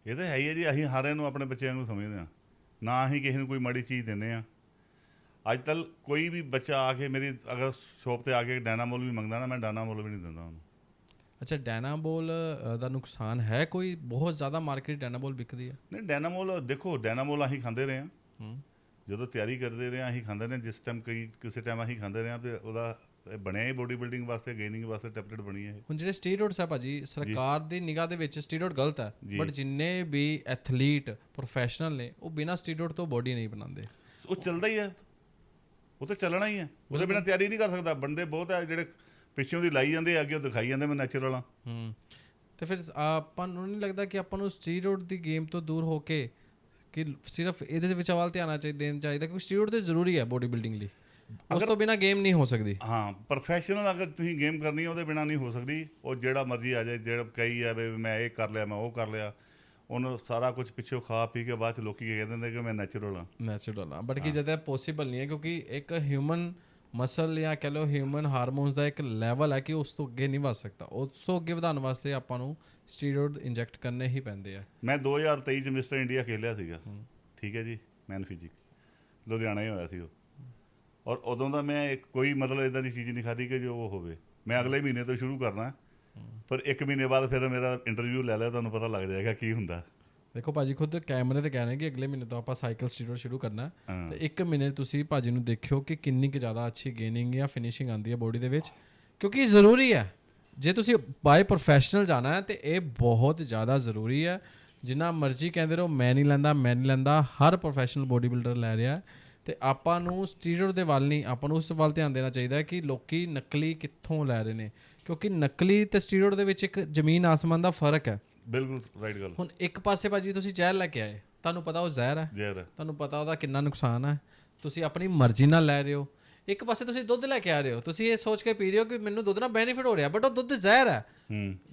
ਇਹ ਤਾਂ ਹੈ ਹੀ ਹੈ ਜੀ, ਅਸੀਂ ਸਾਰਿਆਂ ਨੂੰ ਆਪਣੇ ਬੱਚਿਆਂ ਨੂੰ ਸਮਝਦੇ ਹਾਂ, ਨਾ ਅਸੀਂ ਕਿਸੇ ਨੂੰ ਕੋਈ ਮਾੜੀ ਚੀਜ਼ ਦਿੰਦੇ ਹਾਂ। ਅੱਜ ਤੱਕ ਕੋਈ ਵੀ ਬੱਚਾ ਆ ਕੇ ਮੇਰੀ ਅਗਰ ਸ਼ੋਪ ਤੇ ਆ ਕੇ ਡਾਇਨਾਮੋਲ ਵੀ ਮੰਗਦਾ ਨਾ, ਮੈਂ ਡਾਇਨਾਮੋਲ ਵੀ ਨਹੀਂ ਦਿੰਦਾ ਉਹਨੂੰ। ਅੱਛਾ, ਡਾਇਨਾਮੋਲ ਦਾ ਨੁਕਸਾਨ ਹੈ ਕੋਈ? ਬਹੁਤ ਜ਼ਿਆਦਾ ਮਾਰਕੀਟ ਡਾਇਨਾਮੋਲ ਵਿਕਦੀ ਹੈ। ਨਹੀਂ, ਡਾਇਨਾਮੋਲ ਦੇਖੋ, ਡਾਇਨਾਮੋਲ ਅਸੀਂ ਖਾਂਦੇ ਰਹੇ ਹਾਂ ਜਦੋਂ ਤਿਆਰੀ ਕਰਦੇ ਰਹੇ ਹਾਂ, ਅਸੀਂ ਖਾਂਦੇ ਰਹੇ। ਜਿਸ ਟਾਈਮ ਕਿਸੇ ਟਾਈਮ ਅਸੀਂ ਖਾਂਦੇ ਰਹੇ ਹਾਂ ਤੇ ਉਹਦਾ ਬਣਿਆ ਹੀ ਬੋਡੀ ਬਿਲਡਿੰਗ ਵਾਸਤੇ, ਗੇਨਿੰਗ ਵਾਸਤੇ ਟੈਬਲੇਟ ਬਣੀ ਹੈ। ਹੁਣ ਜਿਹੜੇ ਸਟੀਰੋਇਡਸ ਹੈ ਭਾਜੀ, ਸਰਕਾਰ ਦੀ ਨਿਗਾਹ ਦੇ ਵਿੱਚ ਸਟੀਰੋਇਡ ਗਲਤ ਹੈ, ਬਟ ਜਿੰਨੇ ਵੀ ਐਥਲੀਟ ਪ੍ਰੋਫੈਸ਼ਨਲ ਨੇ ਉਹ ਬਿਨਾਂ ਸਟੀਰੋਇਡ ਤੋਂ ਬੋਡੀ ਨਹੀਂ ਬਣਾਉਂਦੇ। ਉਹ ਚੱਲਦਾ ਹੀ ਹੈ, ਉਹ ਤਾਂ ਚੱਲਣਾ ਹੀ ਹੈ, ਉਹਦੇ ਬਿਨਾਂ ਤਿਆਰੀ ਨਹੀਂ ਕਰ ਸਕਦਾ। ਬੰਦੇ ਬਹੁਤ ਹੈ ਜਿਹੜੇ ਪਿੱਛੋਂ ਦੀ ਲਾਈ ਜਾਂਦੇ, ਅੱਗੇ ਉਹ ਦਿਖਾਈ ਜਾਂਦੇ ਮੈਂ ਨੈਚੁਰਲ ਹਾਂ। ਤੇ ਫਿਰ ਆਪਾਂ ਨੂੰ ਨਹੀਂ ਲੱਗਦਾ ਕਿ ਆਪਾਂ ਨੂੰ ਸਟੀਰੋਇਡ ਦੀ ਗੇਮ ਤੋਂ ਦੂਰ ਹੋ ਕੇ ਕਿ ਸਿਰਫ ਇਹਦੇ ਦੇ ਵਿੱਚ ਵੱਲ ਧਿਆਨ ਦੇਣਾ ਚਾਹੀਦਾ, ਕਿਉਂਕਿ ਸਟੀਰੋਇਡ ਤੇ ਜ਼ਰੂਰੀ ਹੈ ਬੋਡੀ ਬਿਲਡਿੰਗ ਲਈ, ਉਸ ਤੋਂ ਬਿਨਾਂ ਗੇਮ ਨਹੀਂ ਹੋ ਸਕਦੀ। ਹਾਂ, ਪ੍ਰੋਫੈਸ਼ਨਲ ਅਗਰ ਤੁਸੀਂ ਗੇਮ ਕਰਨੀ ਹੈ ਉਹਦੇ ਬਿਨਾਂ ਨਹੀਂ ਹੋ ਸਕਦੀ। ਉਹ ਜਿਹੜਾ ਮਰਜ਼ੀ ਆ ਜਾਏ, ਜਿਹੜਾ ਕਈ ਹੈ ਵੀ ਮੈਂ ਇਹ ਕਰ ਲਿਆ, ਮੈਂ ਉਹ ਕਰ ਲਿਆ, ਉਹਨੂੰ ਸਾਰਾ ਕੁਝ ਪਿੱਛੋਂ ਖਾ ਪੀ ਕੇ ਬਾਅਦ 'ਚ ਲੋਕੀ ਕਹਿ ਦਿੰਦੇ ਕਿ ਮੈਂ ਨੈਚੁਰਲ ਹਾਂ। ਬਟ ਕੀ ਜਦ ਪੋਸੀਬਲ ਨਹੀਂ ਹੈ, ਕਿਉਂਕਿ ਇੱਕ ਹਿਊਮਨ ਮਸਲ ਜਾਂ ਕਹਿ ਲਓ ਹਿਊਮਨ ਹਾਰਮੋਨਸ ਦਾ ਇੱਕ ਲੈਵਲ ਹੈ ਕਿ ਉਸ ਤੋਂ ਅੱਗੇ ਨਹੀਂ ਵੱਧ ਸਕਦਾ। ਉਸ ਤੋਂ ਅੱਗੇ ਵਧਾਉਣ ਵਾਸਤੇ ਆਪਾਂ ਨੂੰ ਸਟੀਰੋਇਡ ਇੰਜੈਕਟ ਕਰਨੇ ਹੀ ਪੈਂਦੇ ਆ। ਮੈਂ 2023 'ਚ ਮਿਸਟਰ ਇੰਡੀਆ ਖੇਲਿਆ ਸੀਗਾ, ਠੀਕ ਹੈ ਜੀ, ਮੈਨ ਫਿਜ਼ਿਕ, ਲੁਧਿਆਣਾ ਹੀ ਹੋਇਆ ਸੀ ਉਹ। ਔਰ ਉਦੋਂ ਦਾ ਮੈਂ ਕੋਈ ਮਤਲਬ ਇੱਦਾਂ ਦੀ ਚੀਜ਼ ਨਹੀਂ ਖਾਧੀ ਕਿ ਜੋ ਉਹ ਹੋਵੇ। ਮੈਂ ਅਗਲੇ ਮਹੀਨੇ ਤੋਂ ਸ਼ੁਰੂ ਕਰਨਾ, ਪਰ 1 ਮਹੀਨੇ ਬਾਅਦ ਫਿਰ ਮੇਰਾ ਇੰਟਰਵਿਊ ਲੈ ਲਿਆ, ਤੁਹਾਨੂੰ ਪਤਾ ਲੱਗ ਜਾਏਗਾ ਕੀ ਹੁੰਦਾ। ਦੇਖੋ ਭਾਜੀ ਖੁਦ ਕੈਮਰੇ ਤੇ ਕਹਿ ਰਹੇ ਕਿ ਅਗਲੇ ਮਹੀਨੇ ਤੋਂ ਆਪਾਂ ਸਾਈਕਲ ਸਟੀਰੋਇਡ ਸ਼ੁਰੂ ਕਰਨਾ, ਤੇ 1 ਮਹੀਨੇ ਤੁਸੀਂ ਭਾਜੀ ਨੂੰ ਦੇਖਿਓ ਕਿ ਕਿੰਨੀ ਕੁ ਜ਼ਿਆਦਾ ਅੱਛੀ ਗੇਨਿੰਗ ਜਾਂ ਫਿਨਿਸ਼ਿੰਗ ਆਉਂਦੀ ਹੈ ਬੋਡੀ ਦੇ ਵਿੱਚ, ਕਿਉਂਕਿ ਜ਼ਰੂਰੀ ਹੈ। ਜੇ ਤੁਸੀਂ ਬਾਏ ਪ੍ਰੋਫੈਸ਼ਨਲ ਜਾਣਾ ਹੈ ਤੇ ਇਹ ਬਹੁਤ ਜ਼ਿਆਦਾ ਜ਼ਰੂਰੀ ਹੈ। ਜਿੰਨਾ ਮਰਜ਼ੀ ਕਹਿੰਦੇ ਰਹੋ ਮੈਂ ਨਹੀਂ ਲੈਂਦਾ, ਹਰ ਪ੍ਰੋਫੈਸ਼ਨਲ ਬੋਡੀ ਬਿਲਡਰ ਲੈ ਰਿਹਾ। ਤੇ ਆਪਾਂ ਨੂੰ ਸਟੀਰੋਇਡ ਦੇ ਵੱਲ ਨਹੀਂ, ਆਪਾਂ ਨੂੰ ਉਸ ਵੱਲ ਧਿਆਨ ਦੇਣਾ ਚਾਹੀਦਾ ਕਿ ਲੋਕੀ ਨਕਲੀ ਕਿੱਥੋਂ ਲੈ ਰਹੇ ਨੇ, ਕਿਉਂਕਿ ਨਕਲੀ ਤੇ ਸਟੀਰੋਇਡ ਦੇ ਵਿੱਚ ਇੱਕ ਜ਼ਮੀਨ ਆਸਮਾਨ ਦਾ ਫਰਕ ਹੈ। ਬਿਲਕੁਲ ਰਾਈਟ ਗੱਲ। ਹੁਣ ਇੱਕ ਪਾਸੇ ਭਾਜੀ ਤੁਸੀਂ ਜ਼ਹਿਰ ਲੈ ਕੇ ਆਏ, ਤੁਹਾਨੂੰ ਪਤਾ ਉਹ ਜ਼ਹਿਰ ਹੈ, ਤੁਹਾਨੂੰ ਪਤਾ ਉਹਦਾ ਕਿੰਨਾ ਨੁਕਸਾਨ ਹੈ, ਤੁਸੀਂ ਆਪਣੀ ਮਰਜ਼ੀ ਨਾਲ ਲੈ ਰਹੇ ਹੋ। ਇੱਕ ਪਾਸੇ ਤੁਸੀਂ ਦੁੱਧ ਲੈ ਕੇ ਆ ਰਹੇ ਹੋ, ਤੁਸੀਂ ਇਹ ਸੋਚ ਕੇ ਪੀ ਰਹੇ ਹੋ ਕਿ ਮੈਨੂੰ ਦੁੱਧ ਨਾਲ ਬੈਨੀਫਿਟ ਹੋ ਰਿਹਾ, ਬਟ ਉਹ ਦੁੱਧ ਜ਼ਹਿਰ ਹੈ।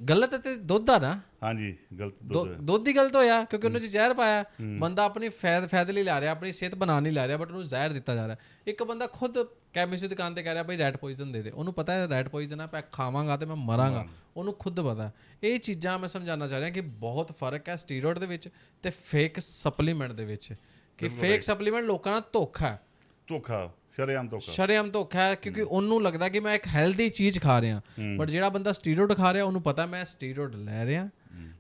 ਗਲਤ ਤੇ ਦੁੱਧ ਆ ਨਾ। ਹਾਂਜੀ, ਗਲਤ ਦੁੱਧ ਹੀ ਗਲਤ ਹੋਇਆ ਕਿਉਂਕਿ ਉਹਨੇ ਚ ਜ਼ਹਿਰ ਪਾਇਆ। ਬੰਦਾ ਆਪਣੀ ਫਾਇਦੇ ਲਈ ਲੈ ਰਿਹਾ, ਆਪਣੀ ਸਿਹਤ ਬਣਾਉਣ ਲਈ ਲੈ ਰਿਹਾ, ਬਟ ਉਹਨੂੰ ਜ਼ਹਿਰ ਦਿੱਤਾ ਜਾ ਰਿਹਾ। ਇੱਕ ਬੰਦਾ ਖੁਦ ਕੈਮਿਸਟ ਦੀ ਦੁਕਾਨ ਤੇ ਕਹਿ ਰਿਹਾ ਬਈ ਰੈਡ ਪੋਇਜ਼ਨ ਦੇ ਦੇ, ਉਹਨੂੰ ਪਤਾ ਹੈ ਰੈਡ ਪੋਇਜ਼ਨ ਹੈ, ਮੈਂ ਖਾਵਾਂਗਾ ਤੇ ਮੈਂ ਮਰਾਂਗਾ, ਉਹਨੂੰ ਖੁਦ ਪਤਾ। ਇਹ ਚੀਜ਼ਾਂ ਮੈਂ ਸਮਝਾਉਣਾ ਚਾਹ ਰਿਹਾ ਕਿ ਬਹੁਤ ਫਰਕ ਹੈ ਸਟੀਰੋਇਡ ਦੇ ਵਿੱਚ ਤੇ ਫੇਕ ਸਪਲੀਮੈਂਟ ਦੇ ਵਿੱਚ। ਕਿ ਫੇਕ ਸਪਲੀਮੈਂਟ ਲੋਕਾਂ ਨਾਲ ਧੋਖਾ ਹੈ, ਸ਼ਰੇਆਮ ਧੋਖਾ ਹੈ, ਕਿਉਂਕਿ ਉਹਨੂੰ ਲੱਗਦਾ ਕਿ ਮੈਂ ਇੱਕ ਹੈਲਦੀ ਚੀਜ਼ ਖਾ ਰਿਹਾ, ਬਟ ਜਿਹੜਾ ਬੰਦਾ ਸਟੀਰੋਇਡ ਖਾ ਰਿਹਾ ਉਹਨੂੰ ਪਤਾ ਮੈਂ ਸਟੀਰੋਇਡ ਲੈ ਰਿਹਾ।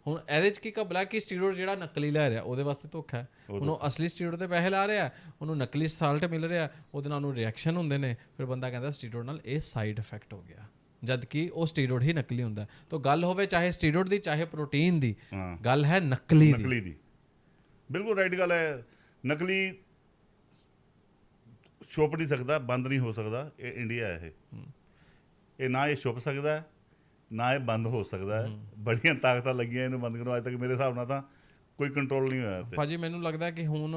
ਹੁਣ ਇਹਦੇ ਚ ਕੀ ਘਬਲਾ ਕਿ ਸਟੀਰੋਇਡ ਜਿਹੜਾ ਨਕਲੀ ਲੈ ਰਿਹਾ ਉਹਦੇ ਵਾਸਤੇ ਧੋਖਾ ਹੈ। ਉਹਨੂੰ ਅਸਲੀ ਸਟੀਰੋਇਡ ਦੇ ਪੈਸੇ ਲਾ ਰਿਹਾ, ਉਹਨੂੰ ਨਕਲੀ ਸਾਲਟ ਮਿਲ ਰਿਹਾ, ਉਹਦੇ ਨਾਲ ਉਹਨੂੰ ਰਿਐਕਸ਼ਨ ਹੁੰਦੇ ਨੇ, ਫਿਰ ਬੰਦਾ ਕਹਿੰਦਾ ਸਟੀਰੋਇਡ ਨਾਲ ਇਹ ਸਾਈਡ ਇਫੈਕਟ ਹੋ ਗਿਆ, ਜਦ ਕਿ ਉਹ ਸਟੀਰੋਇਡ ਹੀ ਨਕਲੀ ਹੁੰਦਾ। ਤਾਂ ਗੱਲ ਹੋਵੇ ਚਾਹੇ ਸਟੀਰੋਇਡ ਦੀ ਚਾਹੇ ਪ੍ਰੋਟੀਨ ਦੀ, ਗੱਲ ਹੈ ਨਕਲੀ ਦੀ। ਬਿਲਕੁਲ ਰਾਈਟ ਗੱਲ ਹੈ। ਨਕਲੀ ਛੁਪ ਨਹੀਂ ਸਕਦਾ, ਬੰਦ ਨਹੀਂ ਹੋ ਸਕਦਾ। ਇਹ ਇੰਡੀਆ ਹੈ, ਇਹ ਨਾ ਇਹ ਛੁਪ ਸਕਦਾ ਹੈ ਨਾ ਇਹ ਬੰਦ ਹੋ ਸਕਦਾ ਹੈ। ਬੜੀਆਂ ਤਾਕਤਾਂ ਲੱਗੀਆਂ ਇਹਨੂੰ ਬੰਦ ਕਰਨ, ਅੱਜ ਤੱਕ ਮੇਰੇ ਹਿਸਾਬ ਨਾਲ ਤਾਂ ਕੋਈ ਕੰਟਰੋਲ ਨਹੀਂ ਹੋਇਆ। ਭਾਜੀ ਮੈਨੂੰ ਲੱਗਦਾ ਕਿ ਹੁਣ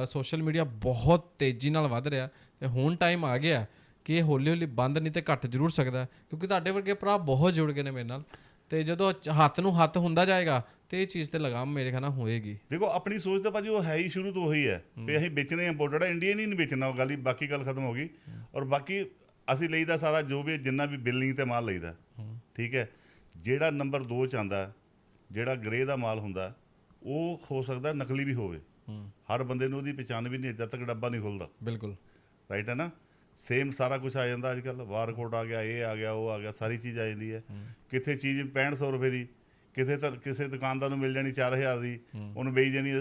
ਸੋਸ਼ਲ ਮੀਡੀਆ ਬਹੁਤ ਤੇਜ਼ੀ ਨਾਲ ਵੱਧ ਰਿਹਾ ਤੇ ਹੁਣ ਟਾਈਮ ਆ ਗਿਆ ਕਿ ਇਹ ਹੌਲੀ ਹੌਲੀ ਬੰਦ ਨਹੀਂ ਤੇ ਘੱਟ ਜ਼ਰੂਰ ਸਕਦਾ, ਕਿਉਂਕਿ ਤੁਹਾਡੇ ਵਰਗੇ ਭਰਾ ਬਹੁਤ ਜੁੜ ਗਏ ਨੇ ਮੇਰੇ ਨਾਲ, ਤੇ ਜਦੋਂ ਹੱਥ ਨੂੰ ਹੱਥ ਹੁੰਦਾ ਜਾਏਗਾ ਤੇ ਇਹ ਚੀਜ਼ ਤੇ ਲਗਾਮ ਮੇਰੇ ਖਿਆਲ ਨਾਲ ਹੋਏਗੀ। ਦੇਖੋ ਆਪਣੀ ਸੋਚ ਤਾਂ ਭਾਜੀ ਉਹ ਹੈ ਹੀ ਸ਼ੁਰੂ ਤੋਂ ਉਹੀ ਹੈ ਵੀ ਅਸੀਂ ਵੇਚਣੇ ਇੰਪੋਰਟਡ ਹੈ, ਇੰਡੀਆ ਨਹੀਂ ਵੇਚਣਾ, ਉਹ ਗੱਲ ਹੀ ਬਾਕੀ ਗੱਲ ਖਤਮ ਹੋ ਗਈ। ਔਰ ਬਾਕੀ ਅਸੀਂ ਲਈਦਾ ਸਾਰਾ ਜੋ ਵੀ ਜਿੰਨਾ ਵੀ ਬਿਲਿੰਗ ਤੇ ਮਾਲ ਲਈਦਾ, ਠੀਕ ਹੈ। ਜਿਹੜਾ ਨੰਬਰ 2 'ਚ ਆਉਂਦਾ, ਜਿਹੜਾ ਗ੍ਰੇ ਦਾ ਮਾਲ ਹੁੰਦਾ, ਉਹ ਹੋ ਸਕਦਾ ਨਕਲੀ ਵੀ ਹੋਵੇ। ਹਰ ਬੰਦੇ ਨੂੰ ਉਹਦੀ ਪਛਾਣ ਵੀ ਨਹੀਂ ਜਦ ਤੱਕ ਡੱਬਾ ਨਹੀਂ ਖੁੱਲਦਾ। ਬਿਲਕੁਲ ਰਾਈਟ ਹੈ ਨਾ। ਸੇਮ ਸਾਰਾ ਕੁਝ ਆ ਜਾਂਦਾ ਅੱਜ ਕੱਲ੍ਹ, ਬਾਰਕੋਡ ਆ ਗਿਆ, ਇਹ ਆ ਗਿਆ, ਉਹ ਆ ਗਿਆ, ਸਾਰੀ ਚੀਜ਼ ਆ ਜਾਂਦੀ ਹੈ। ਕਿਤੇ ਚੀਜ਼ 6500 ਰੁਪਏ ਦੀ, ਕਿਤੇ ਤਾਂ ਕਿਸੇ ਦੁਕਾਨਦਾਰ ਨੂੰ ਮਿਲ ਜਾਣੀ 4000 ਦੀ, ਉਹਨੂੰ ਵੇਚ ਜਾਣੀ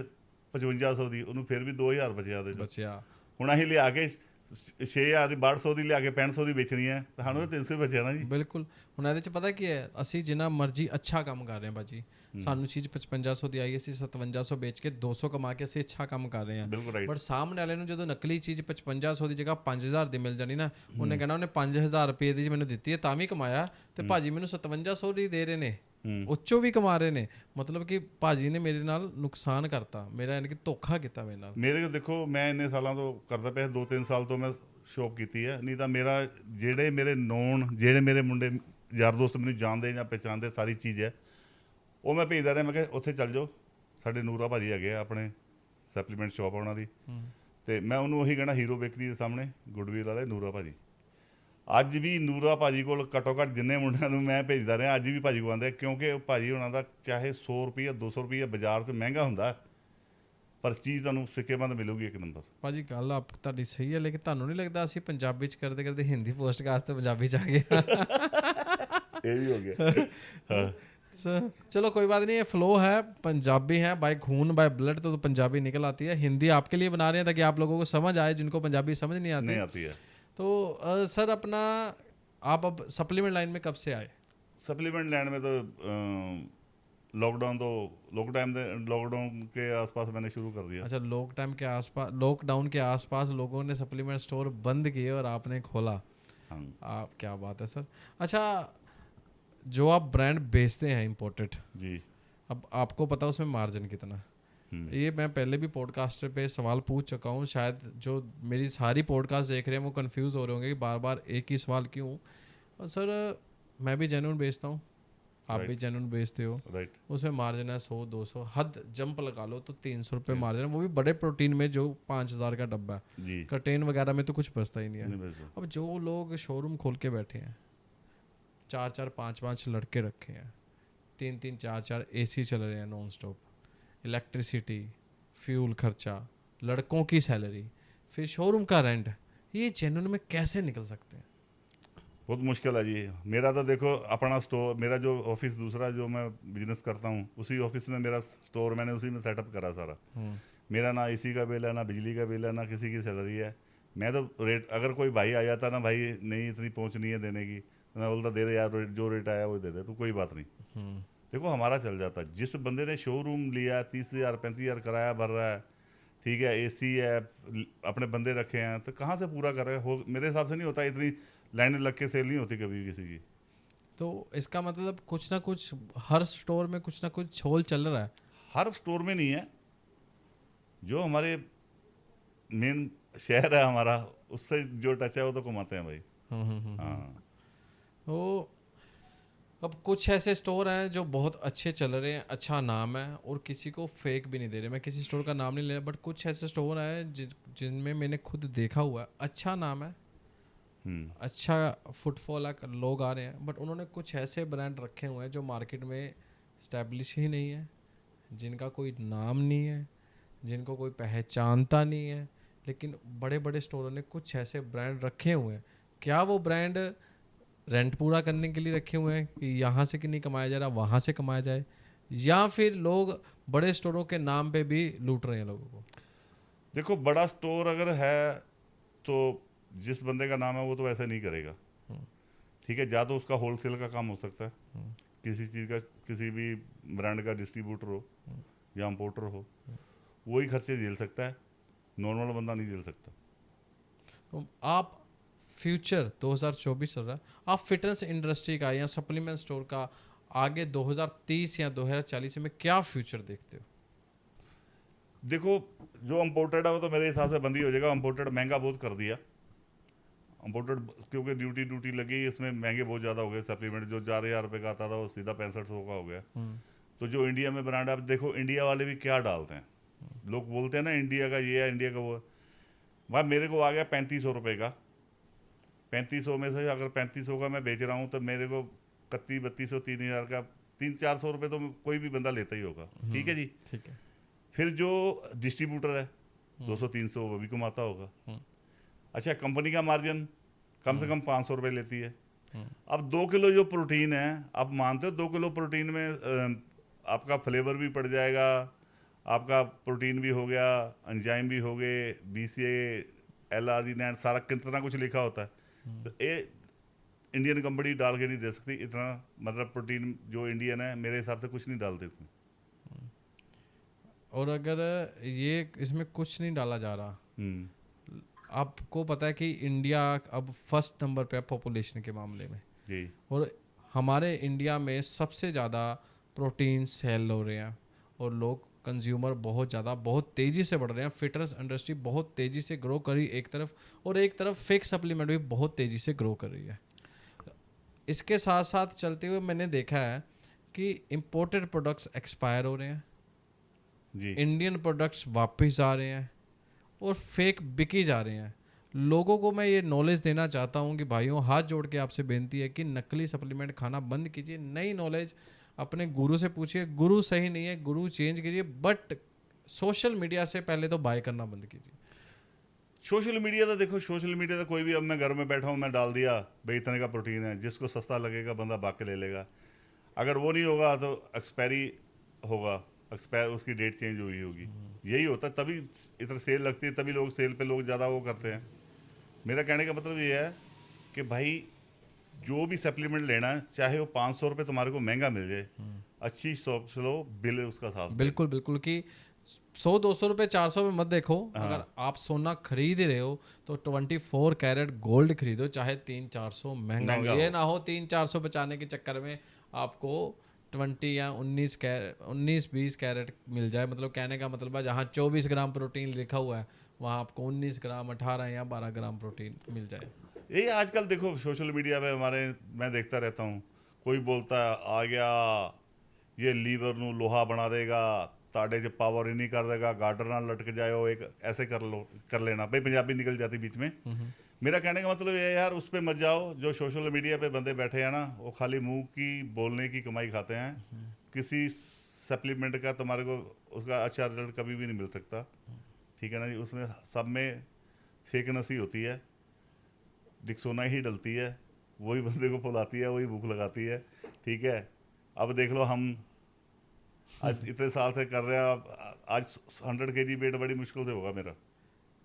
5500 ਦੀ, ਉਹਨੂੰ ਫਿਰ ਵੀ 2000 ਬਚਿਆ। ਹੁਣ ਅਸੀਂ ਲਿਆ ਕੇ 6000 ਦੀ 1200 ਦੀ ਲਿਆ ਕੇ 6500 ਦੀ ਵੇਚਣੀ ਹੈ, ਸਾਨੂੰ ਤਾਂ 300 ਹੀ ਬਚਿਆ ਨਾ ਜੀ। ਬਿਲਕੁਲ। ਹੁਣ ਇਹਦੇ 'ਚ ਪਤਾ ਕੀ ਹੈ, ਅਸੀਂ ਜਿੰਨਾ ਮਰਜ਼ੀ ਅੱਛਾ ਕੰਮ ਕਰ ਰਹੇ ਹਾਂ ਭਾਜੀ, ਸਾਨੂੰ ਚੀਜ਼ 5500 ਦੀ ਆਈ, ਅਸੀਂ 5700 ਵੇਚ ਕੇ 200 ਕਮਾ ਕੇ ਅਸੀਂ ਅੱਛਾ ਕੰਮ ਕਰ ਰਹੇ ਹਾਂ। ਬਟ ਸਾਹਮਣੇ ਵਾਲੇ ਨੂੰ ਜਦੋਂ ਨਕਲੀ ਚੀਜ਼ 5500 ਦੀ ਜਗ੍ਹਾ 5000 ਦੀ ਮਿਲ ਜਾਣੀ ਨਾ, ਉਹਨੇ ਕਹਿਣਾ ਉਹਨੇ 5000 ਰੁਪਏ ਦੀ ਮੈਨੂੰ ਦਿੱਤੀ ਹੈ ਤਾਂ ਵੀ ਕਮਾਇਆ, ਤੇ ਭਾਜੀ ਮੈਨੂੰ 5700 ਦੀ ਦੇ ਰਹੇ ਨੇ, ਉੱਚੋਂ ਵੀ ਕਮਾ ਰਹੇ ਨੇ। ਮਤਲਬ ਕਿ ਭਾਜੀ ਨੇ ਮੇਰੇ ਨਾਲ ਨੁਕਸਾਨ ਕਰਤਾ, ਮੇਰਾ ਯਾਨੀ ਕਿ ਧੋਖਾ ਕੀਤਾ ਮੇਰੇ ਨਾਲ। ਮੇਰੇ ਦੇਖੋ ਮੈਂ ਇੰਨੇ ਸਾਲਾਂ ਤੋਂ ਕਰਦਾ ਪਿਆ, 2-3 ਸਾਲ ਤੋਂ ਮੈਂ ਸ਼ੌਪ ਕੀਤੀ ਹੈ, ਨਹੀਂ ਤਾਂ ਮੇਰਾ ਜਿਹੜੇ ਮੇਰੇ ਨੋਨ, ਜਿਹੜੇ ਮੇਰੇ ਮੁੰਡੇ ਯਾਰ ਦੋਸਤ ਮੈਨੂੰ ਜਾਣਦੇ ਜਾਂ ਪਹਿਚਾਣਦੇ, ਸਾਰੀ ਚੀਜ਼ ਹੈ ਉਹ ਮੈਂ ਭੇਜਦਾ ਰਿਹਾ। ਮੈਂ ਕਿਹਾ ਉੱਥੇ ਚੱਲ ਜਾਓ, ਸਾਡੇ ਨੂਰਾ ਭਾਜੀ ਹੈਗੇ ਆ, ਆਪਣੇ ਸਪਲੀਮੈਂਟ ਸ਼ੌਪ ਉਹਨਾਂ ਦੀ, ਤੇ ਮੈਂ ਉਹਨੂੰ ਉਹੀ ਕਹਿਣਾ, ਹੀਰੋ ਬੇਕਰੀ ਦੇ ਸਾਹਮਣੇ ਗੁੱਡਵਿਲ ਵਾਲੇ ਨੂਰਾ ਭਾਜੀ। ਅੱਜ ਵੀ ਨੂਰਾ ਭਾਜੀ ਕੋਲ ਘੱਟੋ ਘੱਟ ਜਿੰਨੇ ਮੁੰਡਿਆਂ ਨੂੰ ਮੈਂ ਭੇਜਦਾ ਰਿਹਾ, ਅੱਜ ਵੀ ਭਾਜੀ ਕੋਲ ਆਉਂਦੇ, ਕਿਉਂਕਿ ਭਾਜੀ ਉਹਨਾਂ ਦਾ ਚਾਹੇ 100 ਰੁਪਈਆ 200 ਰੁਪਈਆ ਬਾਜ਼ਾਰ 'ਚ ਮਹਿੰਗਾ ਹੁੰਦਾ, ਪਰ ਚੀਜ਼ ਤੁਹਾਨੂੰ ਸਿੱਕੇਬੰਦ ਮਿਲੂਗੀ ਇੱਕ ਨੰਬਰ। ਭਾਜੀ ਗੱਲ ਆਪ ਤੁਹਾਡੀ ਸਹੀ ਹੈ, ਲੇਕਿਨ ਤੁਹਾਨੂੰ ਨਹੀਂ ਲੱਗਦਾ ਅਸੀਂ ਪੰਜਾਬੀ 'ਚ ਕਰਦੇ ਕਰਦੇ ਹਿੰਦੀ ਪੋਡਕਾਸਟ ਤੇ ਪੰਜਾਬੀ 'ਚ ਆ ਗਏ? ਇਹ ਵੀ ਹੋ ਗਿਆ। चलो कोई बात नहीं, ये फ्लो है, पंजाबी है बाय खून बाय ब्लड, तो पंजाबी निकल आती है। हिंदी आपके लिए बना रहे हैं ताकि आप लोगों को समझ आए, जिनको पंजाबी समझ नहीं आती है। तो सर अपना आप अब सप्लीमेंट लाइन में कब से आए? सप्लीमेंट लाइन में तो लॉकडाउन के आसपास मैंने शुरू कर दिया। अच्छा, लॉकडाउन के आसपास लोगों ने सप्लीमेंट स्टोर बंद किए और आपने खोला। आप क्या बात है सर। अच्छा, जो आप ब्रांड बेचते हैं इंपोर्टेड जी, अब आपको पता उसमें मार्जिन कितना? ये मैं पहले भी पॉडकास्ट पे सवाल पूछ चुका हूँ, शायद जो मेरी सारी पॉडकास्ट देख रहे हैं वो कंफ्यूज हो रहे होंगे कि बार बार एक ही सवाल क्यों। और सर मैं भी जेन्युइन बेचता हूँ, आप भी जेन्युइन बेचते हो, उसमें मार्जिन है 100-200, हद जंप लगा लो तो 300 रुपये मार्जिन है, वो भी बड़े प्रोटीन में जो 5000 का डब्बा है। कर्टेन वगैरह में तो कुछ बचता ही नहीं है। अब जो लोग शोरूम खोल के बैठे हैं, 4-4 5-5 लड़के रखे हैं, 3-3 4-4 AC चल रहे हैं नॉन स्टॉप, इलेक्ट्रिसिटी, फ्यूल खर्चा, लड़कों की सैलरी, फिर शोरूम का रेंट, ये जेन्युइन में कैसे निकल सकते हैं? बहुत मुश्किल है जी। मेरा तो देखो अपना स्टोर, मेरा जो ऑफिस दूसरा जो मैं बिजनेस करता हूँ, उसी ऑफिस में मेरा स्टोर मैंने उसी में सेटअप करा सारा। मेरा ना AC का बिल है, ना बिजली का बिल है, ना किसी की सैलरी है। मैं तो रेट, अगर कोई भाई आ जाता ना, भाई नहीं इतनी पहुँच नहीं है देने की, मैं बोलता दे दे यार, जो रेट आया वो दे दे, तो कोई बात नहीं। देखो हमारा चल जाता। जिस बंदे ने शोरूम लिया, 30,000 35,000 किराया भर रहा है, ठीक है, AC है, अपने बंदे रखे हैं, तो कहाँ से पूरा कर रहे हो? मेरे हिसाब से नहीं होता, इतनी लाइनें लग के सेल नहीं होती कभी किसी की। तो इसका मतलब कुछ ना कुछ हर स्टोर में कुछ ना कुछ छोल चल रहा है। हर स्टोर में नहीं है, जो हमारे मेन शहर है हमारा, उससे जो टच है वो तो कमाते हैं भाई। हाँ तो अब कुछ ऐसे स्टोर हैं जो बहुत अच्छे चल रहे हैं, अच्छा नाम है और किसी को फेक भी नहीं दे रहे। मैं किसी स्टोर का नाम नहीं ले रहा, बट कुछ ऐसे स्टोर हैं जिनमें मैंने खुद देखा हुआ है, अच्छा नाम है, अच्छा फुटफॉल है, लोग आ रहे हैं, बट उन्होंने कुछ ऐसे ब्रांड रखे हुए हैं जो मार्केट में स्टैब्लिश ही नहीं है, जिनका कोई नाम नहीं है, जिनको कोई पहचानता नहीं है, लेकिन बड़े बड़े स्टोरों ने कुछ ऐसे ब्रांड रखे हुए हैं। क्या वो ब्रांड रेंट पूरा करने के लिए रखे हुए हैं कि यहाँ से कि नहीं कमाया जा रहा, वहाँ से कमाया जाए, या फिर लोग बड़े स्टोरों के नाम पे भी लूट रहे हैं लोगों को? देखो, बड़ा स्टोर अगर है तो जिस बंदे का नाम है वो तो ऐसा नहीं करेगा, ठीक है। या तो उसका होलसेल का काम हो सकता है, किसी चीज़ का, किसी भी ब्रांड का डिस्ट्रीब्यूटर हो या इम्पोर्टर हो, वही खर्चे झेल सकता है, नॉर्मल बंदा नहीं झेल सकता। तो आप फ्यूचर 2024 चल रहा है, आप फिटनेस इंडस्ट्री का या सप्लीमेंट स्टोर का आगे 2030 या 2040 में क्या फ्यूचर देखते हो? देखो, जो इम्पोर्टेड है वो तो मेरे हिसाब से बंद ही हो जाएगा। इम्पोर्टेड महंगा बहुत कर दिया, इम्पोर्टेड क्योंकि ड्यूटी लगी, इसमें महंगे बहुत ज़्यादा हो गए। सप्लीमेंट जो 4,000 रुपये का आता था वो सीधा 6500 का हो गया। तो जो इंडिया में ब्रांड, आप देखो इंडिया वाले भी क्या डालते हैं, लोग बोलते हैं ना इंडिया का ये है, इंडिया का वो है। भाई मेरे को आ गया 3500 रुपये का, 3500 में से अगर 3500 का मैं बेच रहा हूँ तो मेरे को 3100-3200 3000 का 300-400 रुपये तो कोई भी बंदा लेता ही होगा, ठीक है जी। ठीक है। फिर जो डिस्ट्रीब्यूटर है 200-300 वो भी कमाता होगा। अच्छा, कंपनी का मार्जिन कम से कम 500 रुपये लेती है। अब 2 किलो जो प्रोटीन है, आप मानते हो 2 किलो प्रोटीन में आपका फ्लेवर भी पड़ जाएगा, आपका प्रोटीन भी हो गया, एंजाइम भी हो गए, BCA LRG नेट सारा कितना कुछ लिखा होता है। तो ये इंडियन कंपनी डाल के नहीं दे सकती इतना, मतलब प्रोटीन जो इंडियन है मेरे हिसाब से कुछ नहीं डालते इसमें। और अगर ये इसमें कुछ नहीं डाला जा रहा, आपको पता है कि इंडिया अब फर्स्ट नंबर पे है पॉपुलेशन के मामले में जी, और हमारे इंडिया में सबसे ज़्यादा प्रोटीन सेल हो रहे हैं और लोग कंज्यूमर बहुत तेज़ी से बढ़ रहे हैं। फिटनेस इंडस्ट्री बहुत तेज़ी से ग्रो करी एक तरफ, और एक तरफ फेक सप्लीमेंट भी बहुत तेज़ी से ग्रो कर रही है। इसके साथ साथ चलते हुए मैंने देखा है कि इम्पोर्टेड प्रोडक्ट्स एक्सपायर हो रहे हैं जी, इंडियन प्रोडक्ट्स वापस आ रहे हैं और फेक बिकी जा रहे हैं। लोगों को मैं ये नॉलेज देना चाहता हूँ कि भाइयों, हाथ जोड़ के आपसे बेनती है कि नकली सप्लीमेंट खाना बंद कीजिए। नई नॉलेज अपने गुरु से पूछिए, गुरु सही नहीं है गुरु चेंज कीजिए, बट सोशल मीडिया से पहले तो बाय करना बंद कीजिए। सोशल मीडिया तो देखो, सोशल मीडिया तो कोई भी, अब मैं घर में बैठा हूँ, मैं डाल दिया भाई इतने का प्रोटीन है, जिसको सस्ता लगेगा बंदा भाग के ले लेगा। अगर वो नहीं होगा तो एक्सपायरी होगा, एक्सपायर उसकी डेट चेंज हुई होगी, यही होता है। तभी इधर सेल लगती है, तभी लोग सेल पे लोग ज़्यादा वो करते हैं। मेरा कहने का मतलब ये है कि भाई जो भी सप्लीमेंट लेना है, चाहे वो 500 रुपये तुम्हारे को महंगा मिल जाए, अच्छी शॉप से लो, बिल उसका साफ। बिल्कुल बिल्कुल, कि 100-200 रुपये 400 में मत देखो। अगर आप सोना खरीद रहे हो तो 24 कैरेट गोल्ड खरीदो, चाहे 300-400 महंगा हो। ये ना हो 300-400 बचाने के चक्कर में आपको 20 या 19-20 कैरेट मिल जाए। मतलब कहने का मतलब है जहाँ 24 ग्राम प्रोटीन लिखा हुआ है वहाँ आपको 19 ग्राम 18 या 12 ग्राम प्रोटीन मिल जाए। ये आजकल देखो सोशल मीडिया पे हमारे, मैं देखता रहता हूँ, कोई बोलता है आ गया ये लीवर नू लोहा बना देगा, ताड़े च पावर ही नहीं कर देगा, गार्डर ना लटक जाओ, एक ऐसे कर लेना भाई, पंजाबी निकल जाती बीच में। मेरा कहने का मतलब ये यार, उस पर मत जाओ। जो सोशल मीडिया पे बंदे बैठे हैं ना, वो खाली मुंह की बोलने की कमाई खाते हैं। किसी सप्लीमेंट का तुम्हारे को उसका अच्छा रिजल्ट कभी भी नहीं मिल सकता, ठीक है ना जी। उसमें सब में फेकनेस ही होती है, दिक्सोना ही डलती है, वही बंदे को फुलाती है, वही भूख लगाती है, ठीक है। अब देख लो, हम आज इतने साल से कर रहे हैं, आज 100 kg वेट बड़ी मुश्किल से होगा मेरा।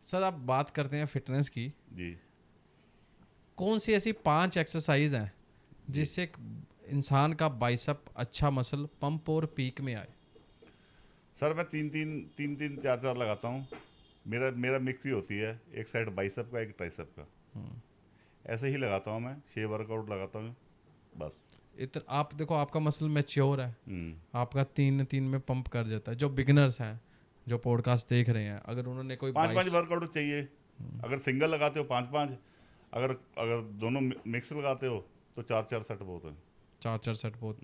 सर आप बात करते हैं फिटनेस की, जी, कौन सी ऐसी 5 एक्सरसाइज हैं जिससे एक इंसान का बाइसेप अच्छा मसल पंप और पीक में आए? सर मैं 3-3 4-4 लगाता हूँ। मेरा मिक्स ही होती है, एक साइड बाइसेप का, एक ट्राइसेप का, ऐसे ही लगाता हूँ मैं। 6 वर्कआउट लगाता हूँ बस। आप देखो, आपका मसल मैच्योर है, आपका 3 में पंप कर जाता है। जो बिगिनर्स हैं, जो पॉडकास्ट देख रहे हैं, अगर उन्होंने कोई 5-5 वर्कआउट चाहिए, अगर सिंगल लगाते हो 5-5, अगर अगर दोनों मिक्स लगाते हो तो 4-4 सेट बहुत है। 4-4 सेट बहुत।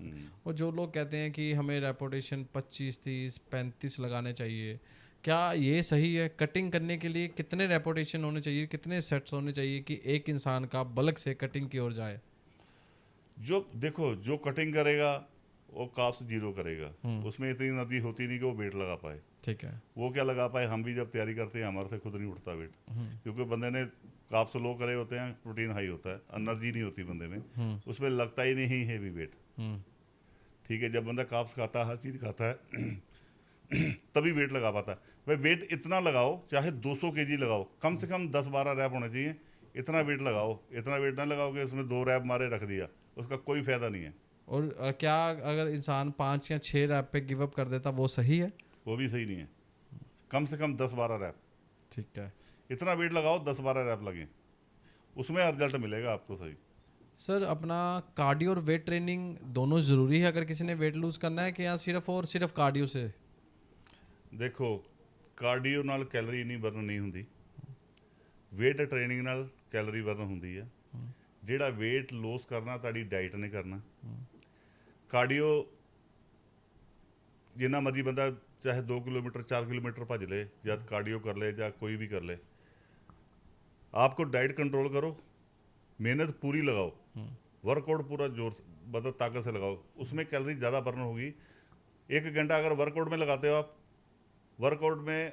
और जो लोग कहते हैं कि हमें रेपुटेशन 25, 30, 35 लगाने चाहिए, क्या ये सही है? कटिंग करने के लिए कितने रेपुटेशन होने चाहिए, कितने सेट्स होने चाहिए कि एक इंसान का बल्क से कटिंग की ओर जाए? जो देखो, जो कटिंग करेगा वो काफ्स जीरो करेगा, उसमें इतनी एनर्जी होती नहीं कि वो वेट लगा पाए। ठीक है। वो क्या लगा पाए, हम भी जब तैयारी करते हैं हमारे से खुद नहीं उठता वेट, क्योंकि बंदे ने काफ्स लो करे होते हैं, प्रोटीन हाई होता है, एनर्जी नहीं होती बंदे में, उसमें लगता ही नहीं हैवी वेट। ठीक है, जब बंदा काफ्स खाता है, हर चीज़ खाता है तभी वेट लगा पाता है। भाई वेट इतना लगाओ, चाहे 200 kg लगाओ, कम से कम 10-12 रैप होने चाहिए, इतना वेट लगाओ। इतना वेट ना लगाओ कि उसमें 2 रैप मारे रख दिया, उसका कोई फायदा नहीं है। और क्या अगर इंसान 5 या 6 रैप पे गिव अप कर देता, वो सही है? वो भी सही नहीं है, कम से कम 10-12 रैप। ठीक है इतना वेट लगाओ, 10-12 रैप लगे, उसमें रिजल्ट मिलेगा आपको सही। सर। अपना कार्डियो और वेट ट्रेनिंग दोनों ज़रूरी है अगर किसी ने वेट लूज़ करना है, कि या सिर्फ और सिर्फ कार्डियो से? देखो, कार्डियो ਨਾਲ ਕੈਲਰੀ ਨਹੀਂ ਬਰਨ ਨਹੀਂ ਹੁੰਦੀ, ਵੇਟ ਟ੍ਰੇਨਿੰਗ ਨਾਲ ਕੈਲਰੀ ਬਰਨ ਹੁੰਦੀ ਹੈ। ਜਿਹੜਾ ਵੇਟ ਲੋਸ ਕਰਨਾ ਤੁਹਾਡੀ ਡਾਈਟ ਨੇ ਕਰਨਾ। ਕਾਰਡੀਓ ਜਿੰਨਾ ਮਰਜੀ ਬੰਦਾ ਚਾਹੇ 2 किलोमीटर 4 किलोमीटर ਭੱਜ ਲੇ, ਜਦ ਕਾਰਡੀਓ ਕਰ ਲੇ ਜਾਂ ਕੋਈ ਵੀ ਕਰ ਲੇ, आपको डाइट कंट्रोल करो, मेहनत पूरी लगाओ, वर्कआउट पूरा जोर से मतलब ताकत से लगाओ, उसमें कैलोरी ज़्यादा बर्न होगी। 1 घंटा अगर वर्कआउट में लगाते हो आप, वर्कआउट में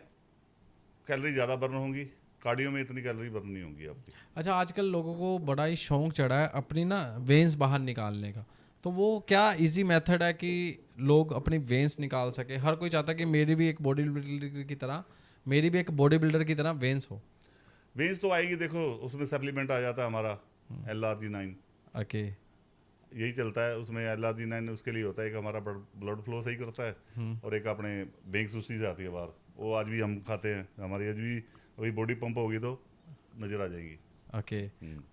कैलोरी ज़्यादा बर्न होंगी, कार्डियो में इतनी कैलोरी बर्न नहीं होंगी आपकी। अच्छा, आजकल लोगों को बड़ा ही शौक चढ़ा है अपनी ना वेंस बाहर निकालने का, तो वो क्या इजी मेथड है कि लोग अपनी वेंस निकाल सके? हर कोई चाहता है कि मेरी भी एक बॉडी बिल्डर की तरह, मेरी भी एक बॉडी बिल्डर की तरह वेंस हो। वेंस तो आएगी, देखो उसमें सप्लीमेंट आ जाता है हमारा LRG9। ओके। यही चलता है उसमें, LRG9 उसके लिए होता है, एक हमारा ब्लड फ्लो सही करता है, और एक अपने बेंक्स उसी से आती है बाहर, वो आज भी हम खाते हैं, हमारी आज भी वही बॉडी पंप होगी तो नज़र आ जाएगी। ओके।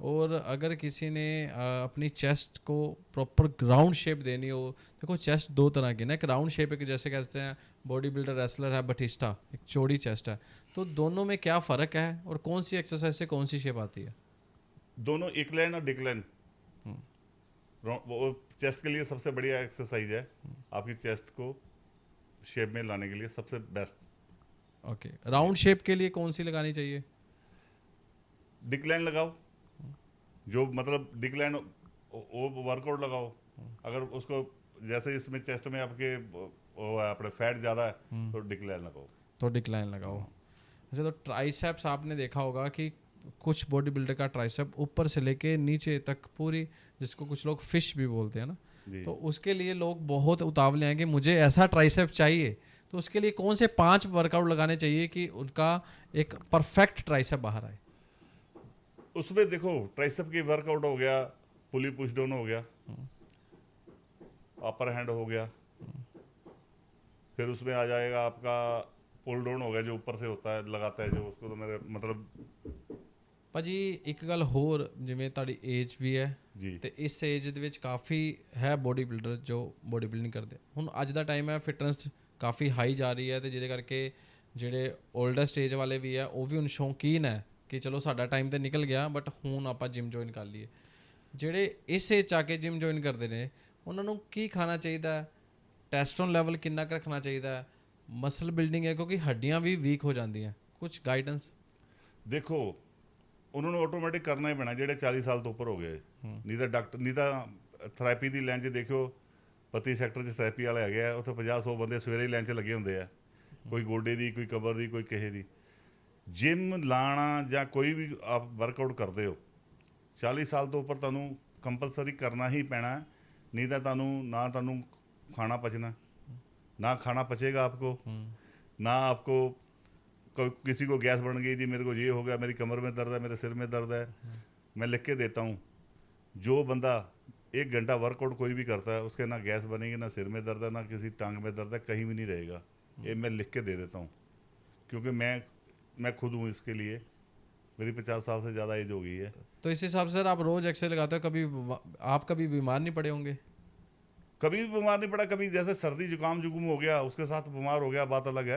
और अगर किसी ने अपनी चेस्ट को प्रॉपर ग्राउंड शेप देनी हो, देखो चेस्ट दो तरह की ना, एक राउंड शेप है कि जैसे कहते हैं बॉडी बिल्डर रेसलर है बटिस्टा, एक चौड़ी चेस्ट है, तो दोनों में क्या फ़र्क है और कौन सी एक्सरसाइज से कौन सी शेप आती है? दोनों इंक्लाइन और डिक्लाइन, वो चेस्ट के लिए सबसे बढ़िया एक्सरसाइज है, आपकी चेस्ट को शेप में लाने के लिए सबसे बेस्ट। ओके। राउंड शेप के लिए कौन सी लगानी चाहिए? डिक्लाइन लगाओ, जो मतलब डिक्लाइन वो वर्कआउट लगाओ। अगर उसको जैसे इसमें चेस्ट में आपके वो है, अपने फैट ज़्यादा है, तो डिक्लाइन लगाओ। तो डिक्लाइन लगाओ। अच्छा, तो ट्राइसेप्स आपने देखा होगा कि कुछ बॉडी बिल्डर का ट्राइसेप ऊपर से लेके नीचे तक पूरी, जिसको कुछ लोग फिश भी बोलते हैं ना, तो उसके लिए लोग बहुत उतावले हैं कि मुझे ऐसा ट्राइसेप चाहिए। तो उसके लिए कौन से 5 वर्कआउट लगाने चाहिए कि उनका एक परफेक्ट ट्राइसेप बाहर आए? उसमें देखो, ट्राइसेप की वर्कआउट हो गया, पुली पुश डाउन हो गया, अपर हैंड हो गया, फिर उसमें आ जाएगा आपका पुल डाउन हो गया, जो ऊपर से होता है लगाता है जो, उसको तो मेरे मतलब। ਭਾਜੀ ਇੱਕ ਗੱਲ ਹੋਰ, ਜਿਵੇਂ ਤੁਹਾਡੀ ਏਜ ਵੀ ਹੈ ਜੀ, ਤੇ ਇਸ ਏਜ ਦੇ ਵਿੱਚ ਕਾਫੀ ਹੈ ਬੋਡੀ ਬਿਲਡਰ ਜੋ ਬੋਡੀ ਬਿਲਡਿੰਗ ਕਰਦੇ। ਹੁਣ ਅੱਜ ਦਾ ਟਾਈਮ ਹੈ, ਫਿਟਨੈਸ ਕਾਫੀ ਹਾਈ ਜਾ ਰਹੀ ਹੈ, ਤੇ ਜਿਹਦੇ ਕਰਕੇ ਜਿਹੜੇ 올ਡਰ ਸਟੇਜ ਵਾਲੇ ਵੀ ਹੈ ਉਹ ਵੀ ਹੁਣ ਸ਼ੌਕੀਨ ਹੈ ਕਿ ਚਲੋ ਸਾਡਾ ਟਾਈਮ ਤੇ ਨਿਕਲ ਗਿਆ, ਬਟ ਹੁਣ ਆਪਾਂ ਜਿਮ ਜੁਆਇਨ ਕਰ ਲਈਏ। ਜਿਹੜੇ ਇਸ ਏਜ 'ਚ ਆ ਕੇ ਜਿਮ ਜੁਆਇਨ ਕਰਦੇ ਨੇ, ਉਹਨਾਂ ਨੂੰ ਕੀ ਖਾਣਾ ਚਾਹੀਦਾ ਹੈ? ਟੈਸਟੋਨ ਲੈਵਲ ਕਿੰਨਾ ਕੁ ਰੱਖਣਾ ਚਾਹੀਦਾ ਹੈ? ਮਸਲ ਬਿਲਡਿੰਗ ਹੈ ਕਿਉਂਕਿ ਹੱਡੀਆਂ ਵੀ ਵੀਕ ਹੋ ਜਾਂਦੀਆਂ, ਕੁਝ ਗਾਈਡੈਂਸ। ਦੇਖੋ ਉਹਨਾਂ ਨੂੰ ਆਟੋਮੈਟਿਕ ਕਰਨਾ ਹੀ ਪੈਣਾ ਜਿਹੜੇ 40 ਸਾਲ ਤੋਂ ਉੱਪਰ ਹੋ ਗਏ, ਨਹੀਂ ਤਾਂ ਡਾਕਟਰ, ਨਹੀਂ ਤਾਂ ਥੈਰੇਪੀ ਦੀ ਲਾਈਨ 'ਚ ਦੇਖਿਓ, 32 ਸੈਕਟਰ 'ਚ ਥੈਰੇਪੀ ਵਾਲੇ ਹੈਗੇ ਆ, ਉੱਥੇ 50-100 ਬੰਦੇ ਸਵੇਰੇ ਹੀ ਲਾਈਨ 'ਚ ਲੱਗੇ ਹੁੰਦੇ ਆ, ਕੋਈ ਗੋਡੇ ਦੀ, ਕੋਈ ਕਮਰ ਦੀ, ਕੋਈ ਕਿਸੇ ਦੀ। ਜਿਮ ਲਾਣਾ ਜਾਂ ਕੋਈ ਵੀ ਆਪ ਵਰਕਆਊਟ ਕਰਦੇ ਹੋ, 40 ਸਾਲ ਤੋਂ ਉੱਪਰ ਤੁਹਾਨੂੰ ਕੰਪਲਸਰੀ ਕਰਨਾ ਹੀ ਪੈਣਾ, ਨਹੀਂ ਤਾਂ ਤੁਹਾਨੂੰ ਖਾਣਾ पचना, ना खाना पचेगा आपको, ना आपको किसी को गैस बन गई जी, मेरे को ये हो गया, मेरी कमर में दर्द है, मेरे सिर में दर्द है। मैं लिख के देता हूँ, जो बंदा 1 घंटा वर्कआउट कोई भी करता है, उसके ना गैस बनेगी, ना सिर में दर्द है, ना किसी टांग में दर्द है, कहीं भी नहीं रहेगा। ये मैं लिख के दे देता हूँ, क्योंकि मैं खुद हूँ इसके लिए, मेरी 50 साल से ज़्यादा एज हो गई है। तो इस हिसाब से सर आप रोज़ एक्सरसाइज लगाते हो, कभी आप कभी बीमार नहीं पड़े होंगे? कभी भी बीमार नहीं पड़ा, कभी जैसे सर्दी जुकाम हो गया उसके साथ बीमार हो गया, बात अलग है।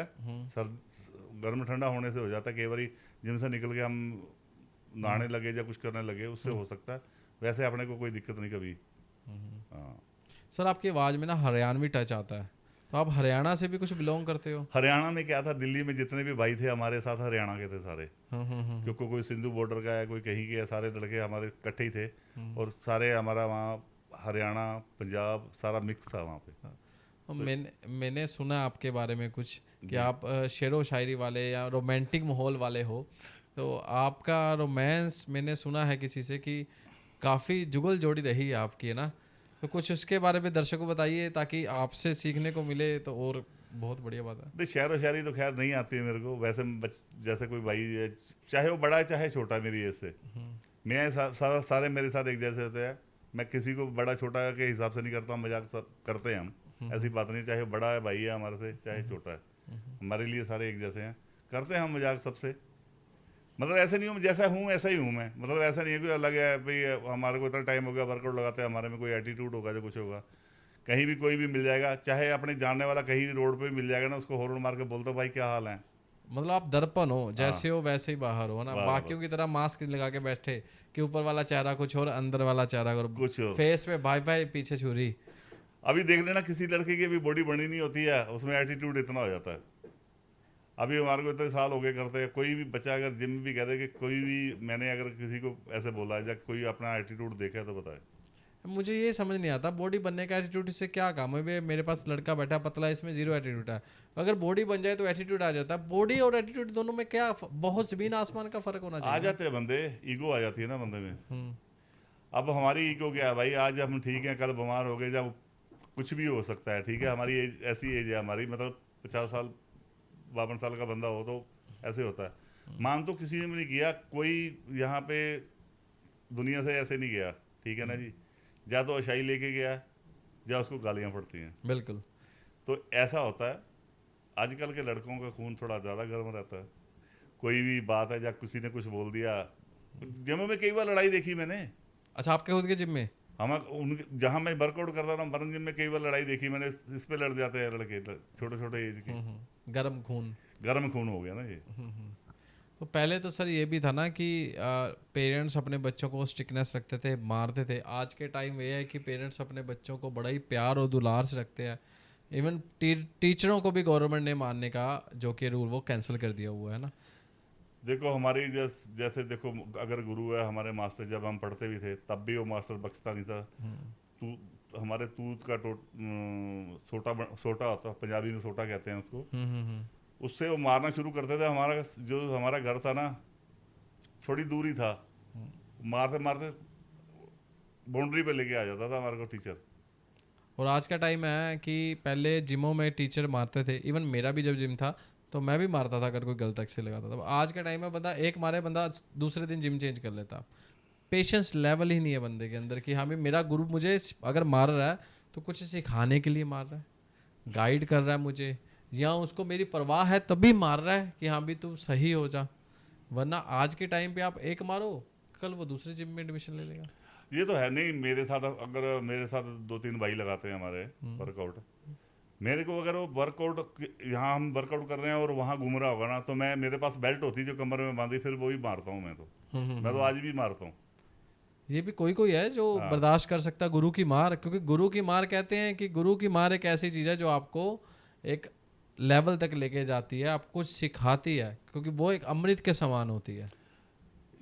गर्म ठंडा होने से हो जाता है कई बार, जिम से निकल के हम नहाने लगे या कुछ करने लगे, उससे हो सकता है। वैसे अपने को कोई दिक्कत नहीं कभी। हाँ सर आपकी आवाज़ में ना हरियाणवी टच आता है, तो आप हरियाणा से भी कुछ बिलोंग करते हो? हरियाणा में क्या था, दिल्ली में जितने भी भाई थे हमारे साथ हरियाणा के थे सारे, क्योंकि कोई सिंधु बॉर्डर का है, कोई कहीं के है, सारे लड़के हमारे इकट्ठे ही थे। और सारे हमारा वहाँ हरियाणा पंजाब सारा मिक्स था वहाँ पे। और मैंने सुना आपके बारे में कुछ कि आप शेरो शायरी वाले या रोमांटिक माहौल वाले हो, तो आपका रोमांस मैंने सुना है किसी से कि काफ़ी जुगल जोड़ी रही है आपकी, है ना? तो कुछ उसके बारे में दर्शकों को बताइए ताकि आपसे सीखने को मिले, तो और बहुत बढ़िया बात है। नहीं, शेर व शायरी तो खैर नहीं आती है मेरे को वैसे। जैसे कोई भाई है, चाहे वो बड़ा है चाहे छोटा, मेरी एज से मैं सारे मेरे साथ एक जैसे होते हैं। मैं किसी को बड़ा छोटा के हिसाब से नहीं करता हूँ, मजाक सब करते हैं हम, ऐसी बात नहीं। चाहे बड़ा है भाई है हमारे से, चाहे छोटा है, हमारे लिए सारे एक जैसे हैं, करते हैं हम मजाक सबसे। मतलब ऐसे नहीं हूँ, जैसा हूँ ऐसा ही हूँ मैं। मतलब ऐसा नहीं है कोई अलग है भाई, हमारे को इतना टाइम हो गया वर्कआउट लगाते हैं, हमारे में कोई एटीट्यूड होगा जो कुछ होगा। कहीं भी कोई भी मिल जाएगा, चाहे अपने जानने वाला कहीं भी रोड पे भी मिल जाएगा ना, उसको हॉर्न मार के बोलता भाई क्या हाल है। मतलब आप दर्पण हो, जैसे हो वैसे ही बाहर हो, है ना? बस बाकियों की तरह मास्क नहीं लगा के बैठे कि ऊपर वाला चेहरा कुछ और अंदर वाला चेहरा और कुछ और। फेस पे भाई भाई पीछे छुरी। अभी देख लेना, किसी लड़के की भी बॉडी बनी नहीं होती है, उसमें एटीट्यूड इतना हो जाता है। अभी हमारे को इतने साल हो गए करते हैं, कोई भी बच्चा अगर जिम में भी कह दे कि कोई भी, मैंने अगर किसी को ऐसे बोला है या कोई अपना एटीट्यूड देखा है तो बताए। मुझे ये समझ नहीं आता बॉडी बनने का एटीट्यूड से क्या काम है भाई? मेरे पास लड़का बैठा पतला, इसमें जीरो एटीट्यूड है। अगर बॉडी बन जाए तो एटीट्यूड आ जाता है। बॉडी और एटीट्यूड दोनों में क्या बहुत जमीन आसमान का फर्क होना आ चाहिए। जाते हैं बंदे, ईगो आ जाती है ना बंदे में। हम्म, अब हमारी ईगो क्या है भाई, आज हम ठीक हैं, कल बीमार हो गए, जब कुछ भी हो सकता है। ठीक है, हमारी एज ऐसी एज है हमारी, मतलब 50 साल 52 साल का बंदा हो तो ऐसे होता है। मान तो किसी ने भी नहीं किया, कोई यहाँ पे दुनिया से ऐसे नहीं गया, ठीक है ना जी। या तो अशाई लेके गया या उसको गालियाँ पड़ती हैं। बिल्कुल। तो ऐसा होता है। आजकल के लड़कों का खून थोड़ा ज़्यादा गर्म रहता है। कोई भी बात है या किसी ने कुछ बोल दिया, जिम में कई बार लड़ाई देखी मैंने। अच्छा, आपके खुद के जिम में? हम उनके जहाँ मैं वर्कआउट करता था बरन जिम में, कई बार लड़ाई देखी मैंने। इस पे लड़ जाते हैं लड़के, छोटे छोटे एज के। गर्म खून। गर्म खून हो गया ना ये। तो पहले तो सर ये भी था ना कि पेरेंट्स अपने बच्चों को स्ट्रिक्टनेस रखते थे, मारते थे। आज के टाइम ये है कि पेरेंट्स अपने बच्चों को बड़ा ही प्यार और दुलार से रखते हैं। इवन टीचरों को भी गवर्नमेंट ने मानने का जो कि रूल वो कैंसिल कर दिया हुआ है ना। देखो हमारी जैसे देखो, अगर गुरु है हमारे मास्टर, जब हम पढ़ते भी थे तब भी वो मास्टर बख्शता नहीं था। तू हमारे तूत का सोटा होता, पंजाबी में सोटा कहते हैं उसको, उससे वो मारना शुरू करते थे। हमारा घर था ना, थोड़ी दूरी था, मारते मारते बाउंड्री पे लेके आ जाता था हमारे को टीचर। और आज का टाइम है कि पहले जिमों में टीचर मारते थे। इवन मेरा भी जब जिम था तो मैं भी मारता था अगर कोई गलत एक्से लगाता था। आज का टाइम में बंदा एक मारे, बंदा दूसरे दिन जिम चेंज कर लेता। पेशेंस लेवल ही नहीं है बंदे के अंदर कि हाँ भी मेरा गुरु मुझे अगर मार रहा है तो कुछ सिखाने के लिए मार रहा है, गाइड कर रहा है मुझे, या उसको मेरी परवाह है तभी मार रहा है कि हाँ भी तू सही हो जा। वरना आज के टाइम पे आप एक मारो, कल वो दूसरे जिम में एडमिशन ले लेगा। ये तो है नहीं। मेरे साथ अगर मेरे साथ 2-3 भाई लगाते हैं हमारे वर्कआउट, मेरे को अगर वो वर्कआउट यहाँ हम वर्कआउट कर रहे हैं और वहाँ घूम रहा होगा ना, तो मैं, मेरे पास बेल्ट होती जो कमर में बांधी, फिर वो ही मारता हूँ मैं तो। मैं तो आज भी मारता हूँ। ये भी कोई कोई है जो बर्दाश्त कर सकता गुरु की मार, क्योंकि गुरु की मार कहते हैं कि गुरु की मार एक ऐसी चीज़ है जो आपको एक लेवल तक लेके जाती है, आपको कुछ सिखाती है, क्योंकि वो एक अमृत के समान होती है।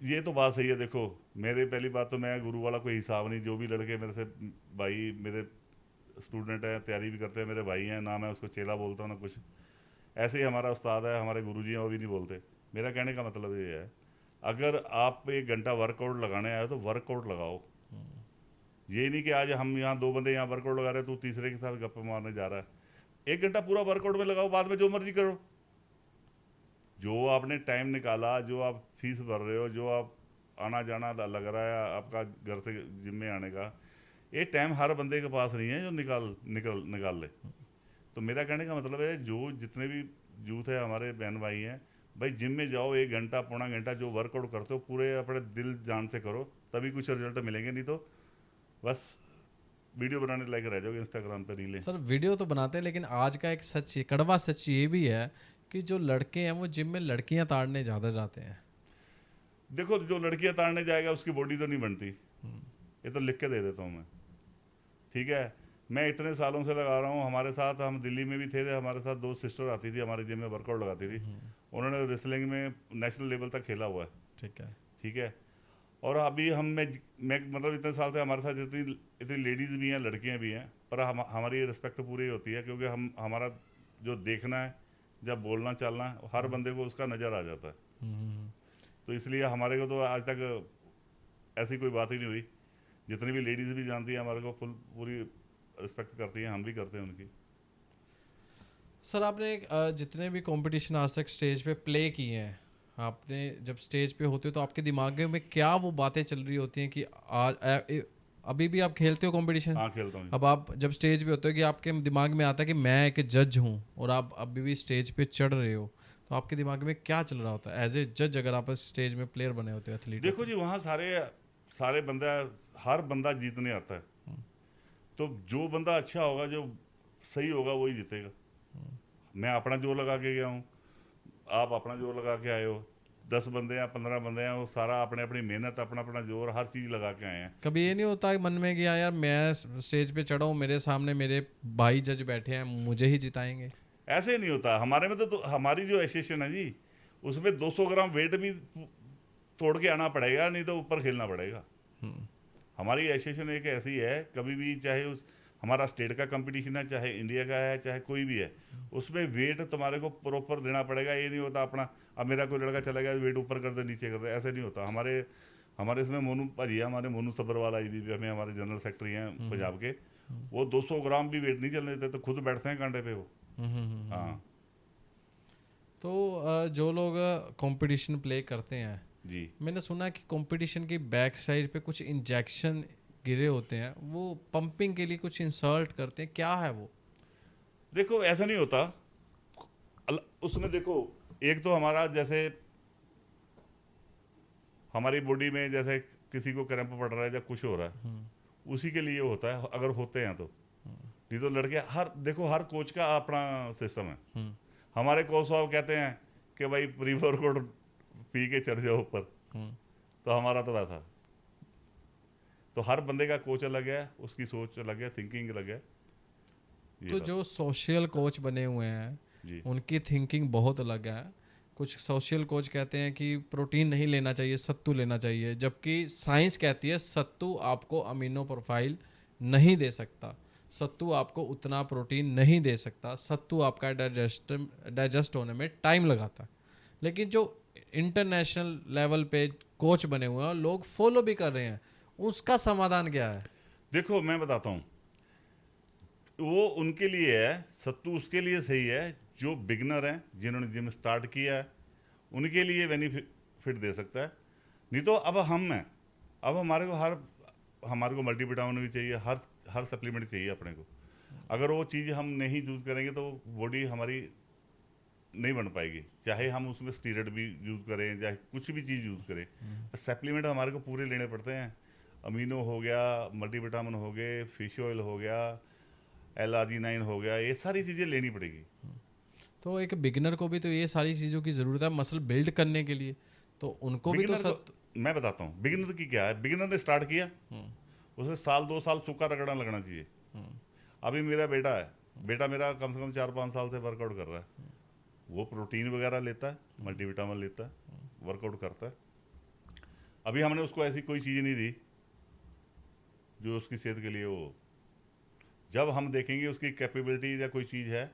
ये तो बात सही है। देखो मेरे पहली बात तो, मैं गुरु वाला कोई हिसाब नहीं। जो भी लड़के मेरे से, भाई मेरे स्टूडेंट हैं, तैयारी भी करते हैं, मेरे भाई हैं, ना मैं उसको चेला बोलता हूँ ना कुछ। ऐसे ही हमारा उस्ताद है, हमारे गुरुजी हैं, वो भी नहीं बोलते। मेरा कहने का मतलब ये है, अगर आप 1 घंटा वर्कआउट लगाने आए तो वर्कआउट लगाओ। ये नहीं कि आज हम यहाँ 2 बंदे यहाँ वर्कआउट लगा रहे हैं, तू तीसरे के साथ गप्पे मारने जा रहा है। 1 घंटा पूरा वर्कआउट में लगाओ, बाद में जो मर्जी करो। जो आपने टाइम निकाला, जो आप फीस भर रहे हो, जो आप आना जाना लग रहा है आपका घर से जिम में आने का, ये टाइम हर बंदे के पास नहीं है जो निकाल ले। तो मेरा कहने का मतलब है, जो जितने भी यूथ है हमारे बहन भाई हैं, भाई जिम में जाओ, 1 घंटा पौना घंटा जो वर्कआउट करते हो पूरे अपने दिल जान से करो, तभी कुछ रिजल्ट मिलेंगे। नहीं तो बस वीडियो बनाने लायक रह जाओगे इंस्टाग्राम पर रीलें। सर वीडियो तो बनाते हैं, लेकिन आज का एक सच, कड़वा सच ये भी है कि जो लड़के हैं वो जिम में लड़कियां ताड़ने ज़्यादा जाते हैं। देखो जो लड़कियां ताड़ने जाएगा उसकी बॉडी तो नहीं बनती, ये तो लिख के दे देता हूँ मैं, ठीक है। मैं इतने सालों से लगा रहा हूँ, हमारे साथ हम दिल्ली में भी थे, हमारे साथ 2 सिस्टर आती थी हमारे जिम में वर्कआउट लगाती थी, उन्होंने रेसलिंग में नेशनल लेवल तक खेला हुआ है, ठीक है। ठीक है। और अभी मैं मतलब इतने साल से हमारे साथ इतनी इतनी लेडीज़ भी हैं, लड़कियां भी हैं, पर हमारी रिस्पेक्ट पूरी होती है, क्योंकि हमारा जो देखना है, जब बोलना चालना है, हर बंदे को उसका नज़र आ जाता है। तो इसलिए हमारे को तो आज तक ऐसी कोई बात ही नहीं हुई। जितनी भी लेडीज़ भी जानती हैं हमारे को, पूरी रिस्पेक्ट करती हैं, हम भी करते हैं उनकी। सर आपने जितने भी कंपटीशन आज तक स्टेज पे प्ले किए हैं, आपने जब स्टेज पे होते हो तो आपके दिमाग में क्या वो बातें चल रही होती हैं कि आज अभी भी आप खेलते हो कंपटीशन? हाँ, खेलता हूँ। अब आप जब स्टेज पे होते हो कि आपके दिमाग में आता है कि मैं एक जज हूँ और आप अभी भी स्टेज पे चढ़ रहे हो, तो आपके दिमाग में क्या चल रहा होता है एज ए जज, अगर आप स्टेज में प्लेयर बने होते हो, एथलीट? देखो जी, वहाँ सारे बंदा, हर बंदा जीतने आता है, तो जो बंदा अच्छा होगा, जो सही होगा, वही जीतेगा। मैं अपना जोर लगा के गया हूँ, आप अपना जोर लगा के आए हो, 10 बंदे हैं, 15 बंदे हैं, वो सारा अपने अपनी मेहनत, अपना अपना जोर, हर चीज़ लगा के आए हैं। कभी ये नहीं होता मन में कि यार मैं स्टेज पे चढ़ा हूँ, मेरे सामने मेरे भाई जज बैठे हैं, मुझे ही जिताएंगे? ऐसे नहीं होता हमारे में। तो हमारी जो एसोसिएशन है जी, उसमें 200 ग्राम वेट भी तोड़ के आना पड़ेगा, नहीं तो ऊपर खेलना पड़ेगा। हमारी एसोसिएशन एक ऐसी है, कभी भी चाहे उस हमारा स्टेट का कंपटीशन है, चाहे इंडिया का है, चाहे कोई भी है, उसमें वेट तुम्हारे को प्रॉपर देना पड़ेगा। ये नहीं होता अपना अब मेरा कोई लड़का चला गया वेट ऊपर कर दे नीचे कर दे, ऐसे नहीं होता। हमारे इसमें मोनू भाजी है, हमारे मोनू सब्बरवाल IBB में हमारे जनरल सेक्रेटरी हैं पंजाब के, वो 200 ग्राम भी वेट नहीं चलने देते, तो खुद बैठते हैं कांटे पे वो। हाँ तो जो लोग कंपटीशन प्ले करते हैं जी, मैंने सुना है कि कंपटीशन की बैक साइड पे कुछ इंजेक्शन गिरे होते हैं, वो पंपिंग के लिए कुछ इंसर्ट करते हैं, क्या है वो? देखो ऐसा नहीं होता। उसमें देखो, एक तो हमारा जैसे हमारी बॉडी में जैसे किसी को क्रैम्प पड़ रहा है या कुछ हो रहा है, उसी के लिए होता है, अगर होते हैं तो। नहीं तो लड़के देखो हर कोच का अपना सिस्टम है। हमारे कोच साहब कहते हैं कि भाई प्री वर्कआउट पी के चढ़ जाओ ऊपर, तो हमारा तो वैसा। तो हर बंदे का कोच अलग है, उसकी सोच अलग है, थिंकिंग अलग है। तो जो सोशल कोच बने हुए हैं जी, उनकी थिंकिंग बहुत अलग है। कुछ सोशल कोच कहते हैं कि प्रोटीन नहीं लेना चाहिए, सत्तू लेना चाहिए, जबकि साइंस कहती है सत्तू आपको अमीनो प्रोफाइल नहीं दे सकता, सत्तू आपको उतना प्रोटीन नहीं दे सकता, सत्तू आपका डाइजेस्ट होने में टाइम लगाता है। लेकिन जो इंटरनेशनल लेवल पे कोच बने हुए हैं और लोग फॉलो भी कर रहे हैं, उसका समाधान क्या है? देखो मैं बताता हूँ, वो उनके लिए है, सत्तू उसके लिए सही है जो बिगनर हैं, जिन्होंने जिम स्टार्ट किया है, उनके लिए बेनिफिट दे सकता है। नहीं तो अब हम हैं, अब हमारे को मल्टीविटामिन भी चाहिए, हर सप्लीमेंट चाहिए अपने को। अगर वो चीज़ हम नहीं यूज़ करेंगे तो बॉडी हमारी नहीं बन पाएगी, चाहे हम उसमें स्टीरॉयड भी यूज़ करें, चाहे कुछ भी चीज़ यूज़ करें। सप्लीमेंट हमारे को पूरे लेने पड़ते हैं। अमीनो हो गया, मल्टीविटामिन हो गए, फिश ऑयल हो गया, L-arginine हो गया, ये सारी चीज़ें लेनी पड़ेगी। तो एक बिगिनर को भी तो ये सारी चीज़ों की ज़रूरत है मसल बिल्ड करने के लिए, तो उनको भी तो मैं बताता हूँ बिगिनर की क्या है। बिगिनर ने स्टार्ट किया, उसे 1-2 साल सूखा रगड़ना लगना चाहिए। अभी मेरा बेटा है, बेटा मेरा कम से कम 4-5 साल से वर्कआउट कर रहा है, वो प्रोटीन वगैरह लेता है, मल्टीविटामिन लेता है, वर्कआउट करता है। अभी हमने उसको ऐसी कोई चीज़ नहीं दी जो उसकी सेहत के लिए हो। जब हम देखेंगे उसकी कैपेबिलिटी या कोई चीज़ है,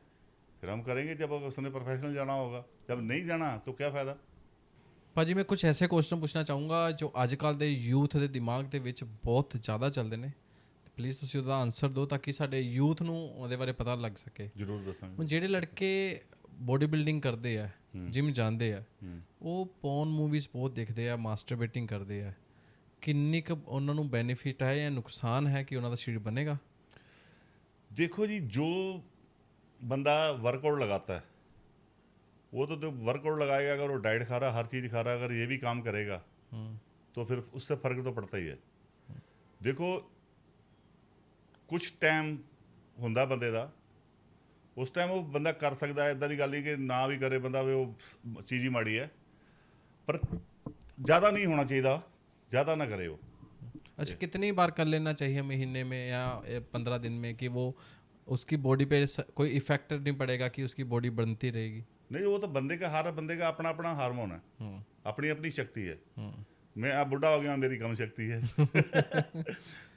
फिर हम करेंगे। जब उसने प्रोफेशनल जाना होगा, जब नहीं जाना तो क्या फ़ायदा। ਭਾਜੀ मैं कुछ ऐसे क्वेश्चन पूछना चाहूँगा जो अजकल ਦੇ ਯੂਥ ਦੇ ਦਿਮਾਗ ਦੇ ਵਿੱਚ ਬਹੁਤ ਜ਼ਿਆਦਾ ਚੱਲਦੇ ਨੇ, ਪਲੀਜ਼ ਤੁਸੀਂ ਉਹਦਾ ਆਨਸਰ ਦਿਓ ਤਾਂ ਕਿ ਸਾਡੇ ਯੂਥ ਨੂੰ ਉਹਦੇ ਬਾਰੇ ਪਤਾ ਲੱਗ ਸਕੇ। ਜ਼ਰੂਰ ਦੱਸਾਂਗੇ। ਹੁਣ ਜਿਹੜੇ ਲੜਕੇ ਬੋਡੀ ਬਿਲਡਿੰਗ ਕਰਦੇ ਆ, ਜਿਮ ਜਾਂਦੇ ਆ, ਉਹ ਪੌਨ ਮੂਵੀਜ਼ ਬਹੁਤ ਦੇਖਦੇ ਆ, ਮਾਸਟਰਬੇਟਿੰਗ ਕਰਦੇ ਆ, ਕਿੰਨੀ ਕੁ ਉਹਨਾਂ ਨੂੰ ਬੈਨੀਫਿਟ ਹੈ ਜਾਂ ਨੁਕਸਾਨ ਹੈ ਕਿ ਉਹਨਾਂ ਦਾ ਸਰੀਰ ਬਣੇਗਾ? देखो जी, जो बंदा वर्कआउट लगाता है वो तो वर्कआउट लगाएगा, अगर वो डाइट खा रहा, हर चीज़ खा रहा, अगर ये भी काम करेगा तो फिर उससे फ़र्क तो पड़ता ही है। देखो कुछ टाइम ਹੁੰਦਾ ਬੰਦੇ ਦਾ, ਉਸ ਟਾਈਮ ਉਹ ਬੰਦਾ ਕਰ ਸਕਦਾ ਹੈ, ਇੱਦਾਂ ਦੀ ਗੱਲ ਨਹੀਂ ਕਿ ਨਾ ਵੀ ਕਰੇ ਬੰਦਾ, ਵੀ ਉਹ ਚੀਜ਼ ਹੀ ਮਾੜੀ ਹੈ। ਪਰ ज़्यादा नहीं होना चाहिए था, ज़्यादा ना करे वो। अच्छा, कितनी बार कर लेना चाहिए महीने में या 15 दिन में कि वो उसकी बॉडी पे कोई इफेक्ट नहीं पड़ेगा कि उसकी बॉडी बनती रहेगी? नहीं, वो तो बंदे का, हर बंदे का अपना अपना हार्मोन है, अपनी अपनी शक्ति है। मैं अब बुढ़ा हो गया, मेरी कम शक्ति है।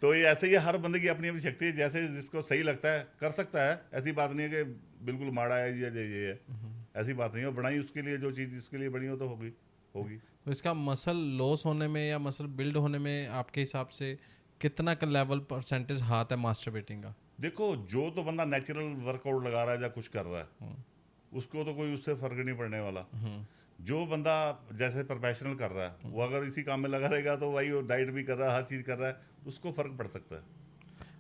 तो ये ऐसे ही है, हर बंदे की अपनी अपनी शक्ति है, जैसे जिसको सही लगता है कर सकता है। ऐसी बात नहीं है कि बिल्कुल माड़ा है ये है, ऐसी बात नहीं है। बनाई उसके लिए, जो चीज़ जिसके लिए बनी हो तो होगी होगी। तो इसका मसल लॉस होने में या मसल बिल्ड होने में आपके हिसाब से कितना का लेवल परसेंटेज हाथ है मास्टरबेटिंग का? देखो, जो तो बंदा नेचुरल वर्कआउट लगा रहा है या कुछ कर रहा है, उसको तो कोई उससे फर्क नहीं पड़ने वाला। जो बंदा जैसे प्रोफेशनल कर रहा है, वो अगर इसी काम में लगा रहेगा तो भाई वो डाइट भी कर रहा है, हर चीज़ कर रहा है, उसको फर्क पड़ सकता है।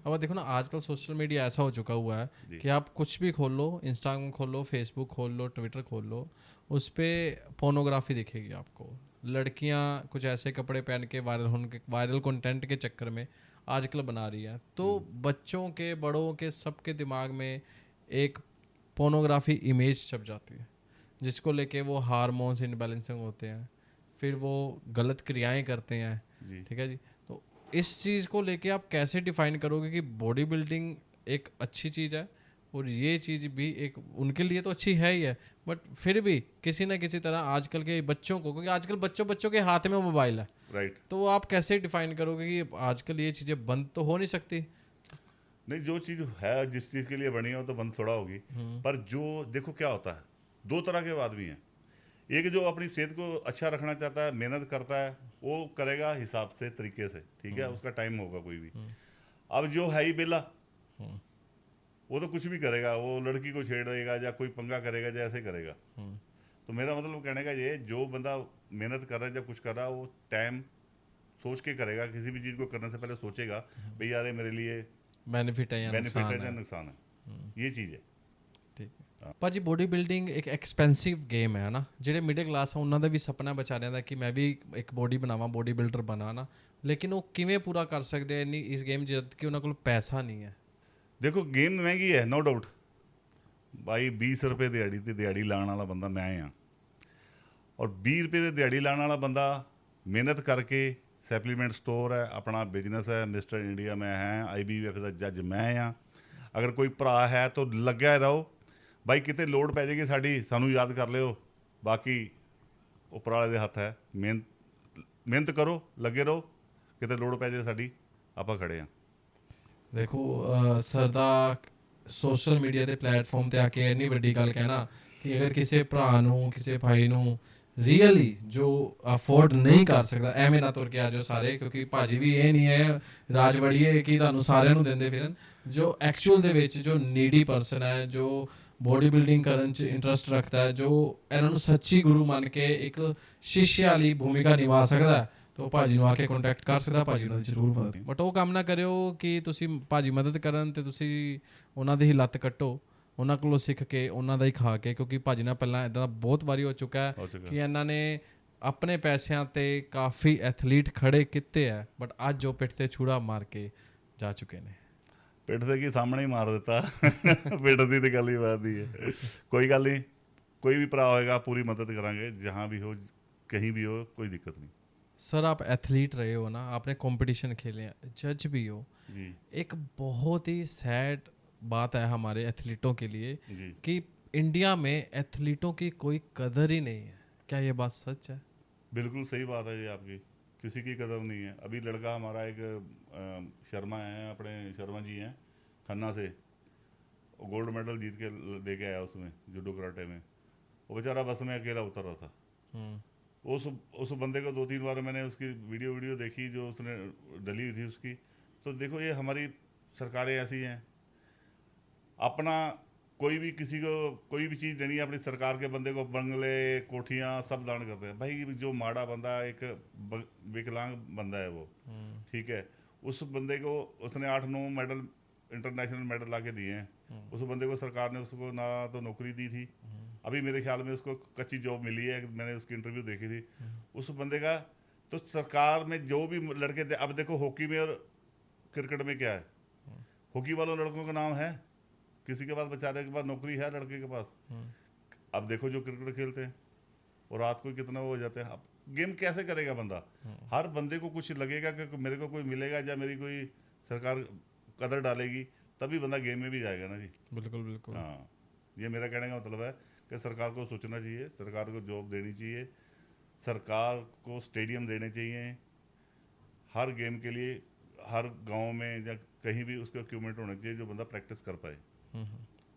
अब देखो ना, आजकल सोशल मीडिया ऐसा हो चुका हुआ है कि आप कुछ भी खोल लो, इंस्टाग्राम खोल लो, फेसबुक खोल लो, ट्विटर खोल लो, उस पर पोर्नोग्राफी दिखेगी आपको। लड़कियां कुछ ऐसे कपड़े पहन के वायरल कंटेंट के चक्कर में आजकल बना रही है, तो बच्चों के, बड़ों के, सबके दिमाग में एक पोर्नोग्राफी इमेज छप जाती है, जिसको लेके वो हार्मोन्स इनबैलेंसिंग होते हैं, फिर वो गलत क्रियाएं करते हैं। ठीक है जी। तो इस चीज़ को लेके आप कैसे डिफाइन करोगे कि बॉडी बिल्डिंग एक अच्छी चीज़ है और ये चीज़ भी एक उनके लिए तो अच्छी है ही है, बट फिर भी किसी ना किसी तरह आजकल के बच्चों को, क्योंकि आजकल बच्चों के हाथ में मोबाइल है, राइट, तो वो आप कैसे डिफाइन करोगे कि आजकल ये चीज़ें बंद तो हो नहीं सकती? नहीं, जो चीज़ है, जिस चीज़ के लिए बनी हो तो बंद थोड़ा होगी। पर जो देखो क्या होता है, दो तरह के आदमी हैं। एक जो अपनी सेहत को अच्छा रखना चाहता है, मेहनत करता है, वो करेगा हिसाब से, तरीके से, ठीक है, उसका टाइम होगा कोई भी। अब जो है ही बेला, वो तो कुछ भी करेगा, वो लड़की को छेड़ेगा या कोई पंगा करेगा या ऐसे करेगा। तो मेरा मतलब कहने का ये, जो बंदा मेहनत कर रहा है या कुछ कर रहा है, वो टाइम सोच के करेगा। किसी भी चीज़ को करने से पहले सोचेगा भाई यार ये मेरे लिए बेनिफिट है या नुकसान है, ये चीज़ है। ठीक है ਭਾਜੀ, ਬੋਡੀ ਬਿਲਡਿੰਗ ਇੱਕ ਐਕਸਪੈਂਸਿਵ ਗੇਮ ਹੈ ਨਾ। ਜਿਹੜੇ ਮਿਡਲ ਕਲਾਸ ਆ ਉਹਨਾਂ ਦਾ ਵੀ ਸੁਪਨਾ ਵਿਚਾਰਿਆਂ ਦਾ ਕਿ ਮੈਂ ਵੀ ਇੱਕ ਬੋਡੀ ਬਣਾਵਾਂ, ਬੋਡੀ ਬਿਲਡਰ ਬਣਾ ਨਾ, ਲੇਕਿਨ ਉਹ ਕਿਵੇਂ ਪੂਰਾ ਕਰ ਸਕਦੇ ਆ ਇੰਨੀ ਇਸ ਗੇਮ ਜਦ ਕਿ ਉਹਨਾਂ ਕੋਲ ਪੈਸਾ ਨਹੀਂ ਹੈ? देखो, गेम महंगी है, नो डाउट भाई। 20 रुपये दिहाड़ी ते दिहाड़ी लाने वाला बंदा मैं हाँ, और 20 रुपये की दिहाड़ी लाने वाला बंदा मेहनत करके, सप्लीमेंट स्टोर है, अपना बिजनेस है, मिस्टर इंडिया में है, IBF का जज मैं हाँ। अगर कोई भरा है तो लग्या रहो भाई, कितने लोड़ पै जाएगी साड़ी, सानू याद कर लियो। बाकी उपर वाले दे हथ है, मेहनत करो, लगे रहो, कितने लोड़ पै जाए साड़ी, आप खड़े हैं। ਦੇਖੋ ਸਰ ਦਾ ਸੋਸ਼ਲ ਮੀਡੀਆ ਦੇ ਪਲੇਟਫਾਰਮ ਤੇ ਆ ਕੇ ਇੰਨੀ ਵੱਡੀ ਗੱਲ ਕਹਿਣਾ ਕਿ ਅਗਰ ਕਿਸੇ ਭਰਾ ਨੂੰ, ਕਿਸੇ ਭਾਈ ਨੂੰ ਰੀਅਲੀ ਜੋ ਅਫੋਰਡ ਨਹੀਂ ਕਰ ਸਕਦਾ, ਐਵੇਂ ਨਾ ਤੁਰ ਕੇ ਆ ਜਾਓ ਸਾਰੇ, ਕਿਉਂਕਿ ਭਾਜੀ ਵੀ ਇਹ ਨਹੀਂ ਹੈ ਰਾਜਵੜੀਏ ਕਿ ਤੁਹਾਨੂੰ ਸਾਰਿਆਂ ਨੂੰ ਦਿੰਦੇ ਫਿਰਨ। ਜੋ ਐਕਚੁਅਲ ਦੇ ਵਿੱਚ ਜੋ ਨੀਡੀ ਪਰਸਨ ਹੈ, ਜੋ ਬੋਡੀ ਬਿਲਡਿੰਗ ਕਰਨ 'ਚ ਇੰਟਰਸਟ ਰੱਖਦਾ ਹੈ, ਜੋ ਇਹਨਾਂ ਨੂੰ ਸੱਚੀ ਗੁਰੂ ਮੰਨ ਕੇ ਇੱਕ ਸ਼ਿਸ਼ਯ ਵਾਲੀ ਭੂਮਿਕਾ ਨਿਭਾ ਸਕਦਾ ਹੈ, तो ਭਾਜੀ ਨੂੰ ਆ ਕੇ ਕੰਟੈਕਟ ਕਰ ਸਕਦਾ। ਭਾਜੀ ਉਹਨਾਂ ਦੀ ਜ਼ਰੂਰ ਮਦਦ, ਬਟ ਉਹ ਕੰਮ ਨਾ ਕਰਿਓ ਕਿ ਤੁਸੀਂ ਭਾਜੀ ਮਦਦ ਕਰਨ ਤੇ ਤੁਸੀਂ ਉਹਨਾਂ ਦੀ ਹੀ ਲੱਤ ਕੱਟੋ, ਉਹਨਾਂ ਕੋਲੋਂ ਸਿੱਖ ਕੇ, ਉਹਨਾਂ ਦਾ ਹੀ ਖਾ ਕੇ। ਕਿਉਂਕਿ ਭਾਜੀ ਨਾਲ ਪਹਿਲਾਂ ਇੱਦਾਂ ਦਾ ਬਹੁਤ ਵਾਰੀ ਹੋ ਚੁੱਕਾ ਹੈ ਕਿ ਇਹਨਾਂ ਨੇ ਆਪਣੇ ਪੈਸਿਆਂ ਤੇ ਕਾਫੀ ਐਥਲੀਟ ਖੜੇ ਕੀਤੇ ਹੈ, ਬਟ ਅੱਜ ਉਹ ਪਿੱਠ ਤੇ ਛੁਰਾ ਮਾਰ ਕੇ ਜਾ ਚੁੱਕੇ ਨੇ। ਪਿੱਠ ਤੇ ਕੀ ਸਾਹਮਣੇ ਹੀ ਮਾਰ ਦਿੱਤਾ। ਪਿੱਠ ਦੀ ਤੇ ਗੱਲ ਹੀ ਬਾਤ ਹੀ ਹੈ। ਕੋਈ ਗੱਲ ਨਹੀਂ, ਕੋਈ ਵੀ ਭਰਾ ਹੋਏਗਾ ਪੂਰੀ मदद ਕਰਾਂਗੇ, जहाँ भी हो, कहीं भी हो, कोई दिक्कत नहीं। सर, आप एथलीट रहे हो ना, आपने कंपटीशन खेले हैं, जज भी हो जी। एक बहुत ही सैड बात है हमारे एथलीटों के लिए जी। कि इंडिया में एथलीटों की कोई कदर ही नहीं है। क्या ये बात सच है? बिल्कुल सही बात है ये आपकी, किसी की कदर नहीं है। अभी लड़का हमारा एक शर्मा है, अपने शर्मा जी हैं खन्ना से, गोल्ड मेडल जीत के दे के आया उसमें, जूडो कराटे में। वो बेचारा बस में अकेला उतर रहा था। उस बंदे को 2-3 बार मैंने उसकी वीडियो देखी जो उसने डली हुई थी उसकी। तो देखो, ये हमारी सरकारें ऐसी हैं, अपना कोई भी किसी को कोई भी चीज़ देनी है, अपनी सरकार के बंदे को बंगले, कोठियाँ सब दान करते हैं। भाई जो माड़ा बंदा, एक विकलांग बंदा है वो, ठीक है, उस बंदे को उसने 8-9 मेडल, इंटरनेशनल मेडल ला के दिए हैं। उस बंदे को सरकार ने उसको ना तो नौकरी दी थी, अभी मेरे ख्याल में उसको कच्ची जॉब मिली है, मैंने उसकी इंटरव्यू देखी थी उस बंदे का। तो सरकार में जो भी लड़के थे, अब देखो हॉकी में और क्रिकेट में क्या है, हॉकी वालों लड़कों का नाम है, किसी के पास बेचारे के पास नौकरी है लड़के के पास। अब देखो जो क्रिकेट खेलते हैं और रात को कितना वो हो जाते हैं, गेम कैसे करेगा बंदा? हर बंदे को कुछ लगेगा कि मेरे को कोई मिलेगा या मेरी कोई सरकार कदर डालेगी, तभी बंदा गेम में भी जाएगा ना जी। बिल्कुल बिल्कुल। हाँ, ये मेरा कहने का मतलब है कि सरकार को सोचना चाहिए, सरकार को जॉब देनी चाहिए, सरकार को स्टेडियम देने चाहिए हर गेम के लिए, हर गांव में या कहीं भी उसका इक्विपमेंट होना चाहिए जो बंदा प्रैक्टिस कर पाए।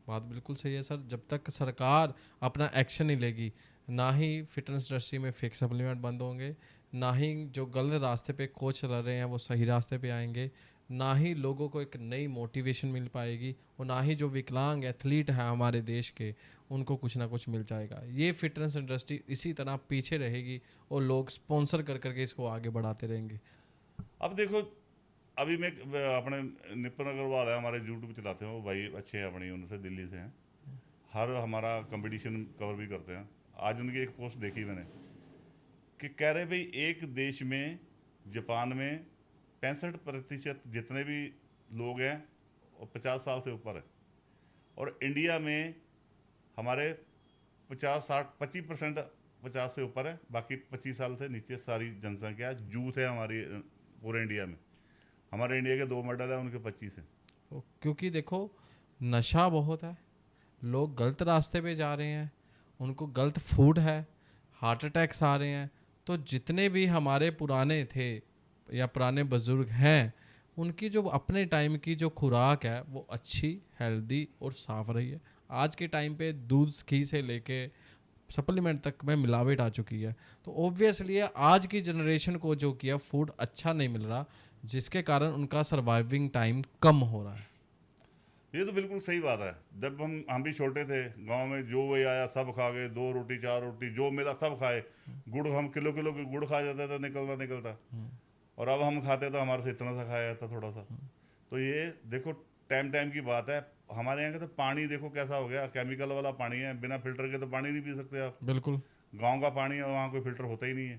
बात बिल्कुल सही है सर। जब तक सरकार अपना एक्शन नहीं लेगी, ना ही फिटनेस इंडस्ट्री में फेक सप्लीमेंट बंद होंगे, ना ही जो गलत रास्ते पे कोच चल रहे हैं वो सही रास्ते पे आएंगे, ना ही लोगों को एक नई मोटिवेशन मिल पाएगी, और ना ही जो विकलांग एथलीट हैं हमारे देश के उनको कुछ ना कुछ मिल जाएगा। ये फिटनेस इंडस्ट्री इसी तरह पीछे रहेगी और लोग स्पॉन्सर कर करके इसको आगे बढ़ाते रहेंगे। अब देखो, अभी मैं अपने निपुण अग्रवाल है, हमारे यूट्यूब चलाते हैं, वो भाई अच्छे हैं, अपनी उनसे दिल्ली से हैं, हर हमारा कंपटीशन कवर भी करते हैं। आज उनकी एक पोस्ट देखी मैंने कि कह रहे भाई एक देश में, जापान में 65% जितने भी लोग हैं वो 50 साल से ऊपर है, और इंडिया में हमारे 25% 50 से ऊपर है, बाकी 25 साल से नीचे सारी जनसंख्या यूथ है हमारी पूरे इंडिया में। हमारे इंडिया के 2 मेडल है, उनके 25 हैं। क्योंकि देखो नशा बहुत है, लोग गलत रास्ते पे जा रहे हैं, उनको गलत फूड है, हार्ट अटैक्स आ रहे हैं। तो जितने भी हमारे पुराने थे या पुराने बुजुर्ग हैं, उनकी जो अपने टाइम की जो खुराक है वो अच्छी, हेल्दी और साफ रही है। आज के टाइम पे दूध घी से लेके सप्लीमेंट तक में मिलावट आ चुकी है। तो ऑब्वियसली आज की जनरेशन को जो किया फूड अच्छा नहीं मिल रहा, जिसके कारण उनका सर्वाइविंग टाइम कम हो रहा है। ये तो बिल्कुल सही बात है। जब हम भी छोटे थे, गांव में जो वही आया सब खा गए, 2 रोटी 4 रोटी जो मिला सब खाए। गुड़ हम किलो किलो की गुड़ खा जाते थे, निकलता। और अब हम खाते तो हमारे से इतना सा खाया जाता, थोड़ा सा। तो ये देखो टाइम की बात है। हमारे यहाँ का तो पानी देखो कैसा हो गया, केमिकल वाला पानी है, बिना फिल्टर के तो पानी नहीं पी सकते आप। बिल्कुल। गाँव का पानी है, वहाँ कोई फिल्टर होता ही नहीं है।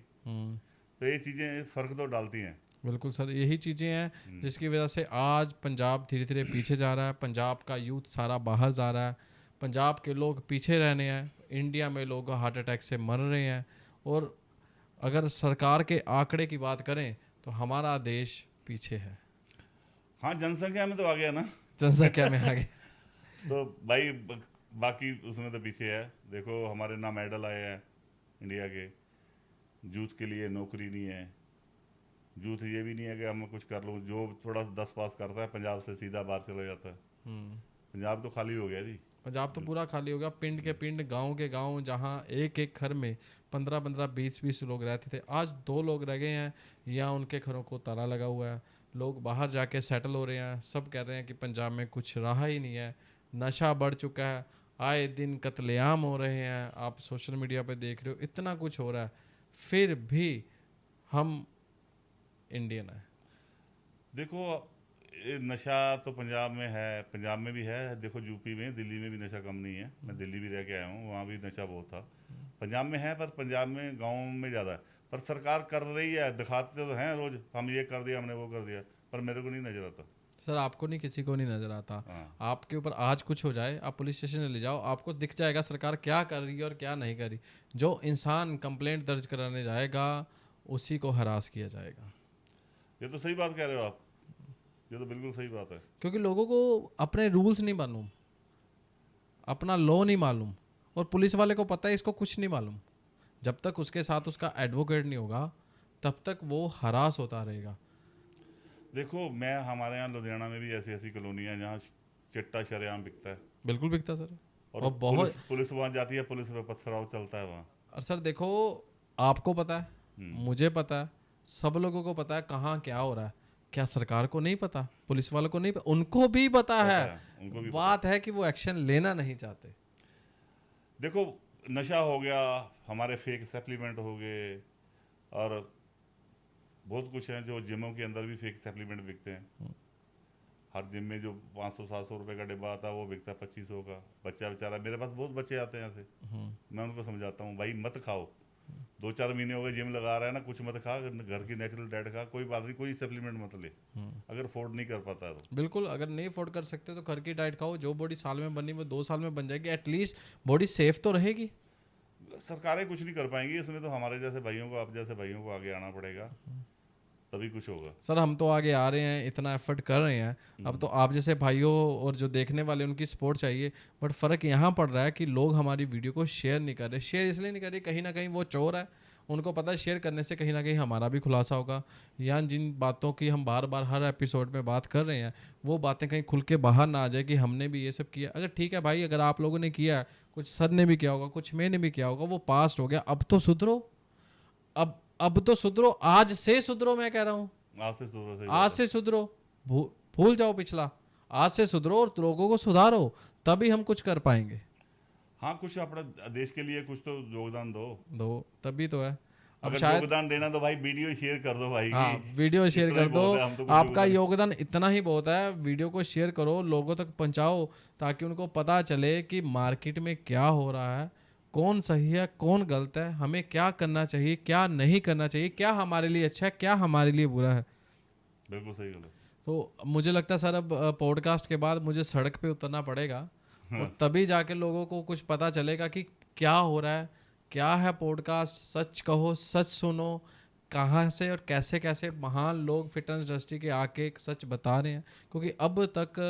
तो ये चीज़ें फ़र्क तो डालती हैं। बिल्कुल सर, यही चीज़ें हैं जिसकी वजह से आज पंजाब धीरे धीरे पीछे जा रहा है। पंजाब का यूथ सारा बाहर जा रहा है, पंजाब के लोग पीछे रहने हैं, इंडिया में लोग हार्ट अटैक से मर रहे हैं। और अगर सरकार के आंकड़े की बात करें तो हमारा देश पीछे है। हाँ, जनसंख्या में तो आ गया ना, जनसंख्या में आगे। तो भाई बाकी उसमें तो पीछे है। देखो हमारे ना मेडल आए हैं इंडिया के, यूथ के लिए नौकरी नहीं है, यूथ ये भी नहीं है कि हम कुछ कर लूँ। जो थोड़ा 10 पास करता है पंजाब से सीधा बाहर चला जाता है। पंजाब तो खाली हो गया जी। पंजाब तो पूरा खाली हो गया, पिंड के पिंड, गांव के गांव, जहां एक एक घर में 15-15, 20-20 लोग रहते थे, आज 2 लोग रह गए हैं या उनके घरों को ताला लगा हुआ है। लोग बाहर जाके सेटल हो रहे हैं। सब कह रहे हैं कि पंजाब में कुछ रहा ही नहीं है, नशा बढ़ चुका है, आए दिन कत्लेआम हो रहे हैं, आप सोशल मीडिया पे देख रहे हो, इतना कुछ हो रहा है, फिर भी हम इंडियन है। देखो ये नशा तो पंजाब में है, पंजाब में भी है। देखो यूपी में, दिल्ली में भी नशा कम नहीं है। मैं दिल्ली भी रह के आया हूँ, वहाँ भी नशा बहुत था। पंजाब में है, पर पंजाब में गाँव में ज़्यादा है। पर सरकार कर रही है, दिखाते तो हैं रोज़, हम ये कर दिया, हमने वो कर दिया, पर मेरे को नहीं नजर आता। सर आपको नहीं, किसी को नहीं नजर आता। हाँ। आपके ऊपर आज कुछ हो जाए, आप पुलिस स्टेशन ले जाओ, आपको दिख जाएगा सरकार क्या कर रही है और क्या नहीं कर रही। जो इंसान कंप्लेंट दर्ज कराने जाएगा उसी को हरास किया जाएगा। ये तो सही बात कह रहे हो आप, ये तो बिल्कुल सही बात है। क्योंकि लोगों को अपने रूल्स नहीं मालूम, अपना लॉ नहीं मालूम, और पुलिस वाले को पता है इसको कुछ नहीं मालूम। जब तक उसके साथ उसका एडवोकेट नहीं होगा तब तक वो हरास होता रहेगा। देखो मैं, हमारे यहाँ लुधियाना में भी ऐसी ऐसी कॉलोनियाँ हैं जहाँ चिट्टा शरेआम बिकता है। बिल्कुल बिकता सर। और बहुत पुलिस वहाँ जाती है, पुलिस पे पथराव चलता है वहाँ। और सर देखो, आपको पता है, मुझे पता है, सब लोगों को पता है कहाँ क्या हो रहा है। क्या सरकार को नहीं पता? पुलिस वालों को नहीं पता? उनको भी पता है, उनको भी बात है कि वो एक्शन लेना नहीं चाहते। देखो नशा हो गया, हमारे फेक सप्लीमेंट हो गए, और बहुत कुछ है जो जिमों के अंदर भी फेक सप्लीमेंट बिकते हैं। हर जिम में जो 500-700 रुपये का डिब्बा आता है वो बिकता है 2500 का। बच्चा बेचारा, मेरे पास बहुत बच्चे आते हैं ऐसे, मैं उनको समझाता हूँ भाई मत खाओ, 2-4 महीने हो गए जिम लगा रहा है ना, कुछ मत खा, घर की नेचुरल डाइट खा, कोई बात नहीं, कोई सप्लीमेंट मत ले अगर अफोर्ड नहीं कर पाता है तो। बिल्कुल, अगर नहीं अफोर्ड कर सकते तो घर की डाइट खाओ। जो बॉडी साल में बनी वो 2 साल में बन जाएगी, एटलीस्ट बॉडी सेफ तो रहेगी। सरकारें कुछ नहीं कर पाएंगी इसमें, तो हमारे जैसे भाइयों को, आप जैसे भाइयों को आगे आना पड़ेगा, तभी कुछ होगा। सर हम तो आगे आ रहे हैं, इतना एफर्ट कर रहे हैं, अब तो आप जैसे भाइयों और जो देखने वाले उनकी सपोर्ट चाहिए। बट फ़र्क यहाँ पड़ रहा है कि लोग हमारी वीडियो को शेयर नहीं कर रहे। शेयर इसलिए नहीं कर रहे, कहीं ना कहीं वो चोर है, उनको पता है शेयर करने से कहीं ना कहीं हमारा भी खुलासा होगा, या जिन बातों की हम बार बार हर एपिसोड में बात कर रहे हैं वो बातें कहीं खुल के बाहर ना आ जाए कि हमने भी ये सब किया। अगर ठीक है भाई, अगर आप लोगों ने किया है, कुछ सर ने भी किया होगा, कुछ मैंने भी किया होगा, वो पास्ट हो गया, अब तो सुधरो। अब तो सुधरो, आज से सुधरो, मैं कह रहा हूँ आज से शुरू से आज से सुधरो, भूल जाओ पिछला, आज से सुधरो और लोगों को सुधारो, तभी हम कुछ कर पाएंगे। हाँ, कुछ अपने देश के लिए कुछ तो योगदान दो, तभी तो है। अब अगर शायद योगदान देना तो भाई वीडियो शेयर कर दो भाई हाँ, की, वीडियो शेयर इतना कर ही दो, बहुत है, हम तो कुछ आपका योगदान- योगदान इतना ही बहुत है। वीडियो को शेयर करो, लोगों तक पहुंचाओ, ताकि उनको पता चले कि मार्केट में क्या हो रहा है, कौन सही है कौन गलत है, हमें क्या करना चाहिए क्या नहीं करना चाहिए, क्या हमारे लिए अच्छा है क्या हमारे लिए बुरा है। बिल्कुल सही गलत। तो मुझे लगता है सर अब पॉडकास्ट के बाद मुझे सड़क पे उतरना पड़ेगा, और तभी जाके लोगों को कुछ पता चलेगा कि क्या हो रहा है, क्या है पॉडकास्ट। सच कहो, सच सुनो, कहाँ से और कैसे कैसे महान लोग फिटनेस इंडस्ट्री के आके सच बता रहे हैं, क्योंकि अब तक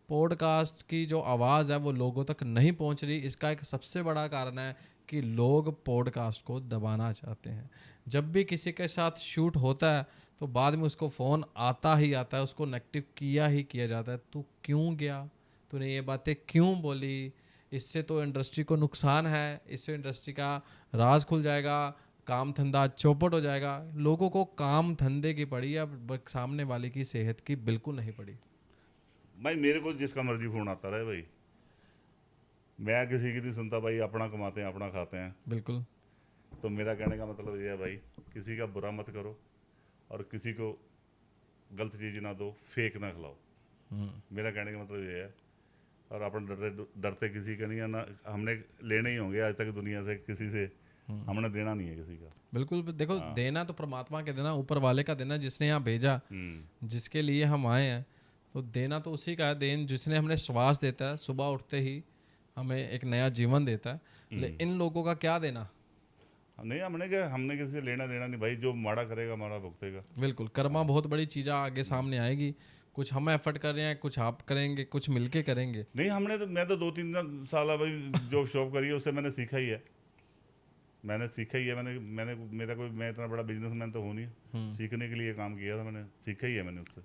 पॉडकास्ट की जो आवाज़ है वो लोगों तक नहीं पहुंच रही। इसका एक सबसे बड़ा कारण है कि लोग पॉडकास्ट को दबाना चाहते हैं। जब भी किसी के साथ शूट होता है तो बाद में उसको फ़ोन आता ही आता है, उसको नेगेटिव किया ही किया जाता है, तू क्यों गया, तूने ये बातें क्यों बोली, इससे तो इंडस्ट्री को नुकसान है, इससे इंडस्ट्री का राज खुल जाएगा, काम धंधा चौपट हो जाएगा। लोगों को काम धंधे की पड़ी है, सामने वाले की सेहत की बिल्कुल नहीं पड़ी। भाई मेरे को जिसका मर्जी फोन आता रहे भाई, मैं किसी की नहीं सुनता भाई, अपना कमाते हैं अपना खाते हैं। बिल्कुल। तो मेरा कहने का मतलब ये है भाई, किसी का बुरा मत करो और किसी को गलत चीज़ ना दो, फेक ना खिलाओ। मेरा कहने का मतलब ये है। और अपन डरते डरते किसी का नहीं है ना, हमने लेने ही होंगे आज तक दुनिया से, किसी से हमने देना नहीं है किसी का। बिल्कुल। देखो देना तो परमात्मा के देना, ऊपर वाले का देना, जिसने यहाँ भेजा, जिसके लिए हम आए हैं, तो देना तो उसी का है। देन जिसने हमने श्वास देता है, सुबह उठते ही हमें एक नया जीवन देता है। लेकिन इन लोगों का क्या देना? नहीं, हमने किसी से लेना देना नहीं भाई, जो माड़ा करेगा माड़ा भुगतेगा। बिल्कुल। कर्मा बहुत बड़ी चीज़ आगे सामने आएगी, कुछ हम एफर्ट कर रहे हैं, कुछ आप करेंगे, कुछ मिलके करेंगे। नहीं, मैं तो 2-3 साल भाई जो शॉप करी है उससे मैंने सीखा ही है। मैं इतना बड़ा बिजनेसमैन तो हूँ नहीं, सीखने के लिए काम किया था मैंने, सीखा ही है मैंने उससे।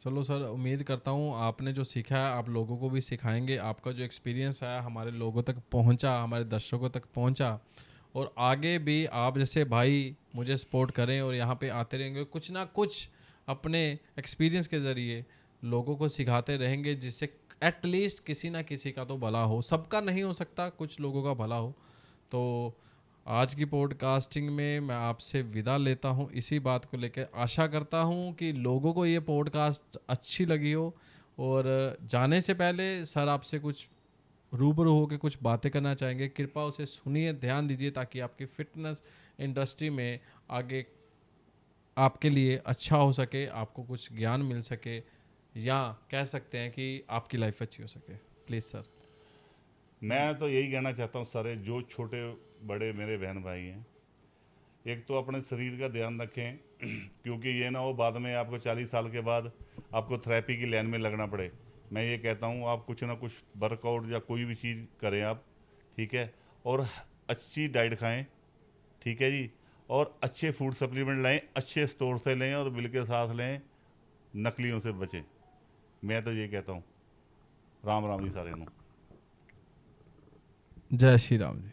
चलो सर, उम्मीद करता हूँ आपने जो सीखा है आप लोगों को भी सिखाएंगे। आपका जो एक्सपीरियंस है हमारे लोगों तक पहुँचा, हमारे दर्शकों तक पहुँचा, और आगे भी आप जैसे भाई मुझे सपोर्ट करें और यहाँ पे आते रहेंगे, कुछ ना कुछ अपने एक्सपीरियंस के ज़रिए लोगों को सिखाते रहेंगे, जिससे एटलीस्ट किसी ना किसी का तो भला हो। सबका नहीं हो सकता, कुछ लोगों का भला हो। तो आज की पॉडकास्टिंग में मैं आपसे विदा लेता हूँ इसी बात को लेकर। आशा करता हूँ कि लोगों को ये पॉडकास्ट अच्छी लगी हो। और जाने से पहले सर आपसे कुछ रूबरू होकर कुछ बातें करना चाहेंगे, कृपया उसे सुनिए, ध्यान दीजिए, ताकि आपकी फिटनेस इंडस्ट्री में आगे आपके लिए अच्छा हो सके, आपको कुछ ज्ञान मिल सके, या कह सकते हैं कि आपकी लाइफ अच्छी हो सके। Please sir. मैं तो यही कहना चाहता हूँ सारे जो छोटे बड़े मेरे बहन भाई हैं, एक तो अपने शरीर का ध्यान रखें, क्योंकि ये ना हो बाद में आपको 40 साल के बाद आपको थेरेपी की लाइन में लगना पड़े। मैं ये कहता हूँ आप कुछ ना कुछ वर्कआउट या कोई भी चीज़ करें आप, ठीक है, और अच्छी डाइट खाएं, ठीक है जी, और अच्छे फूड सप्लीमेंट लाएं, अच्छे स्टोर से लें और बिल के साथ लें, नकलियों से बचें। मैं तो ये कहता हूँ। राम राम जी सारे नू। जय श्री राम जी।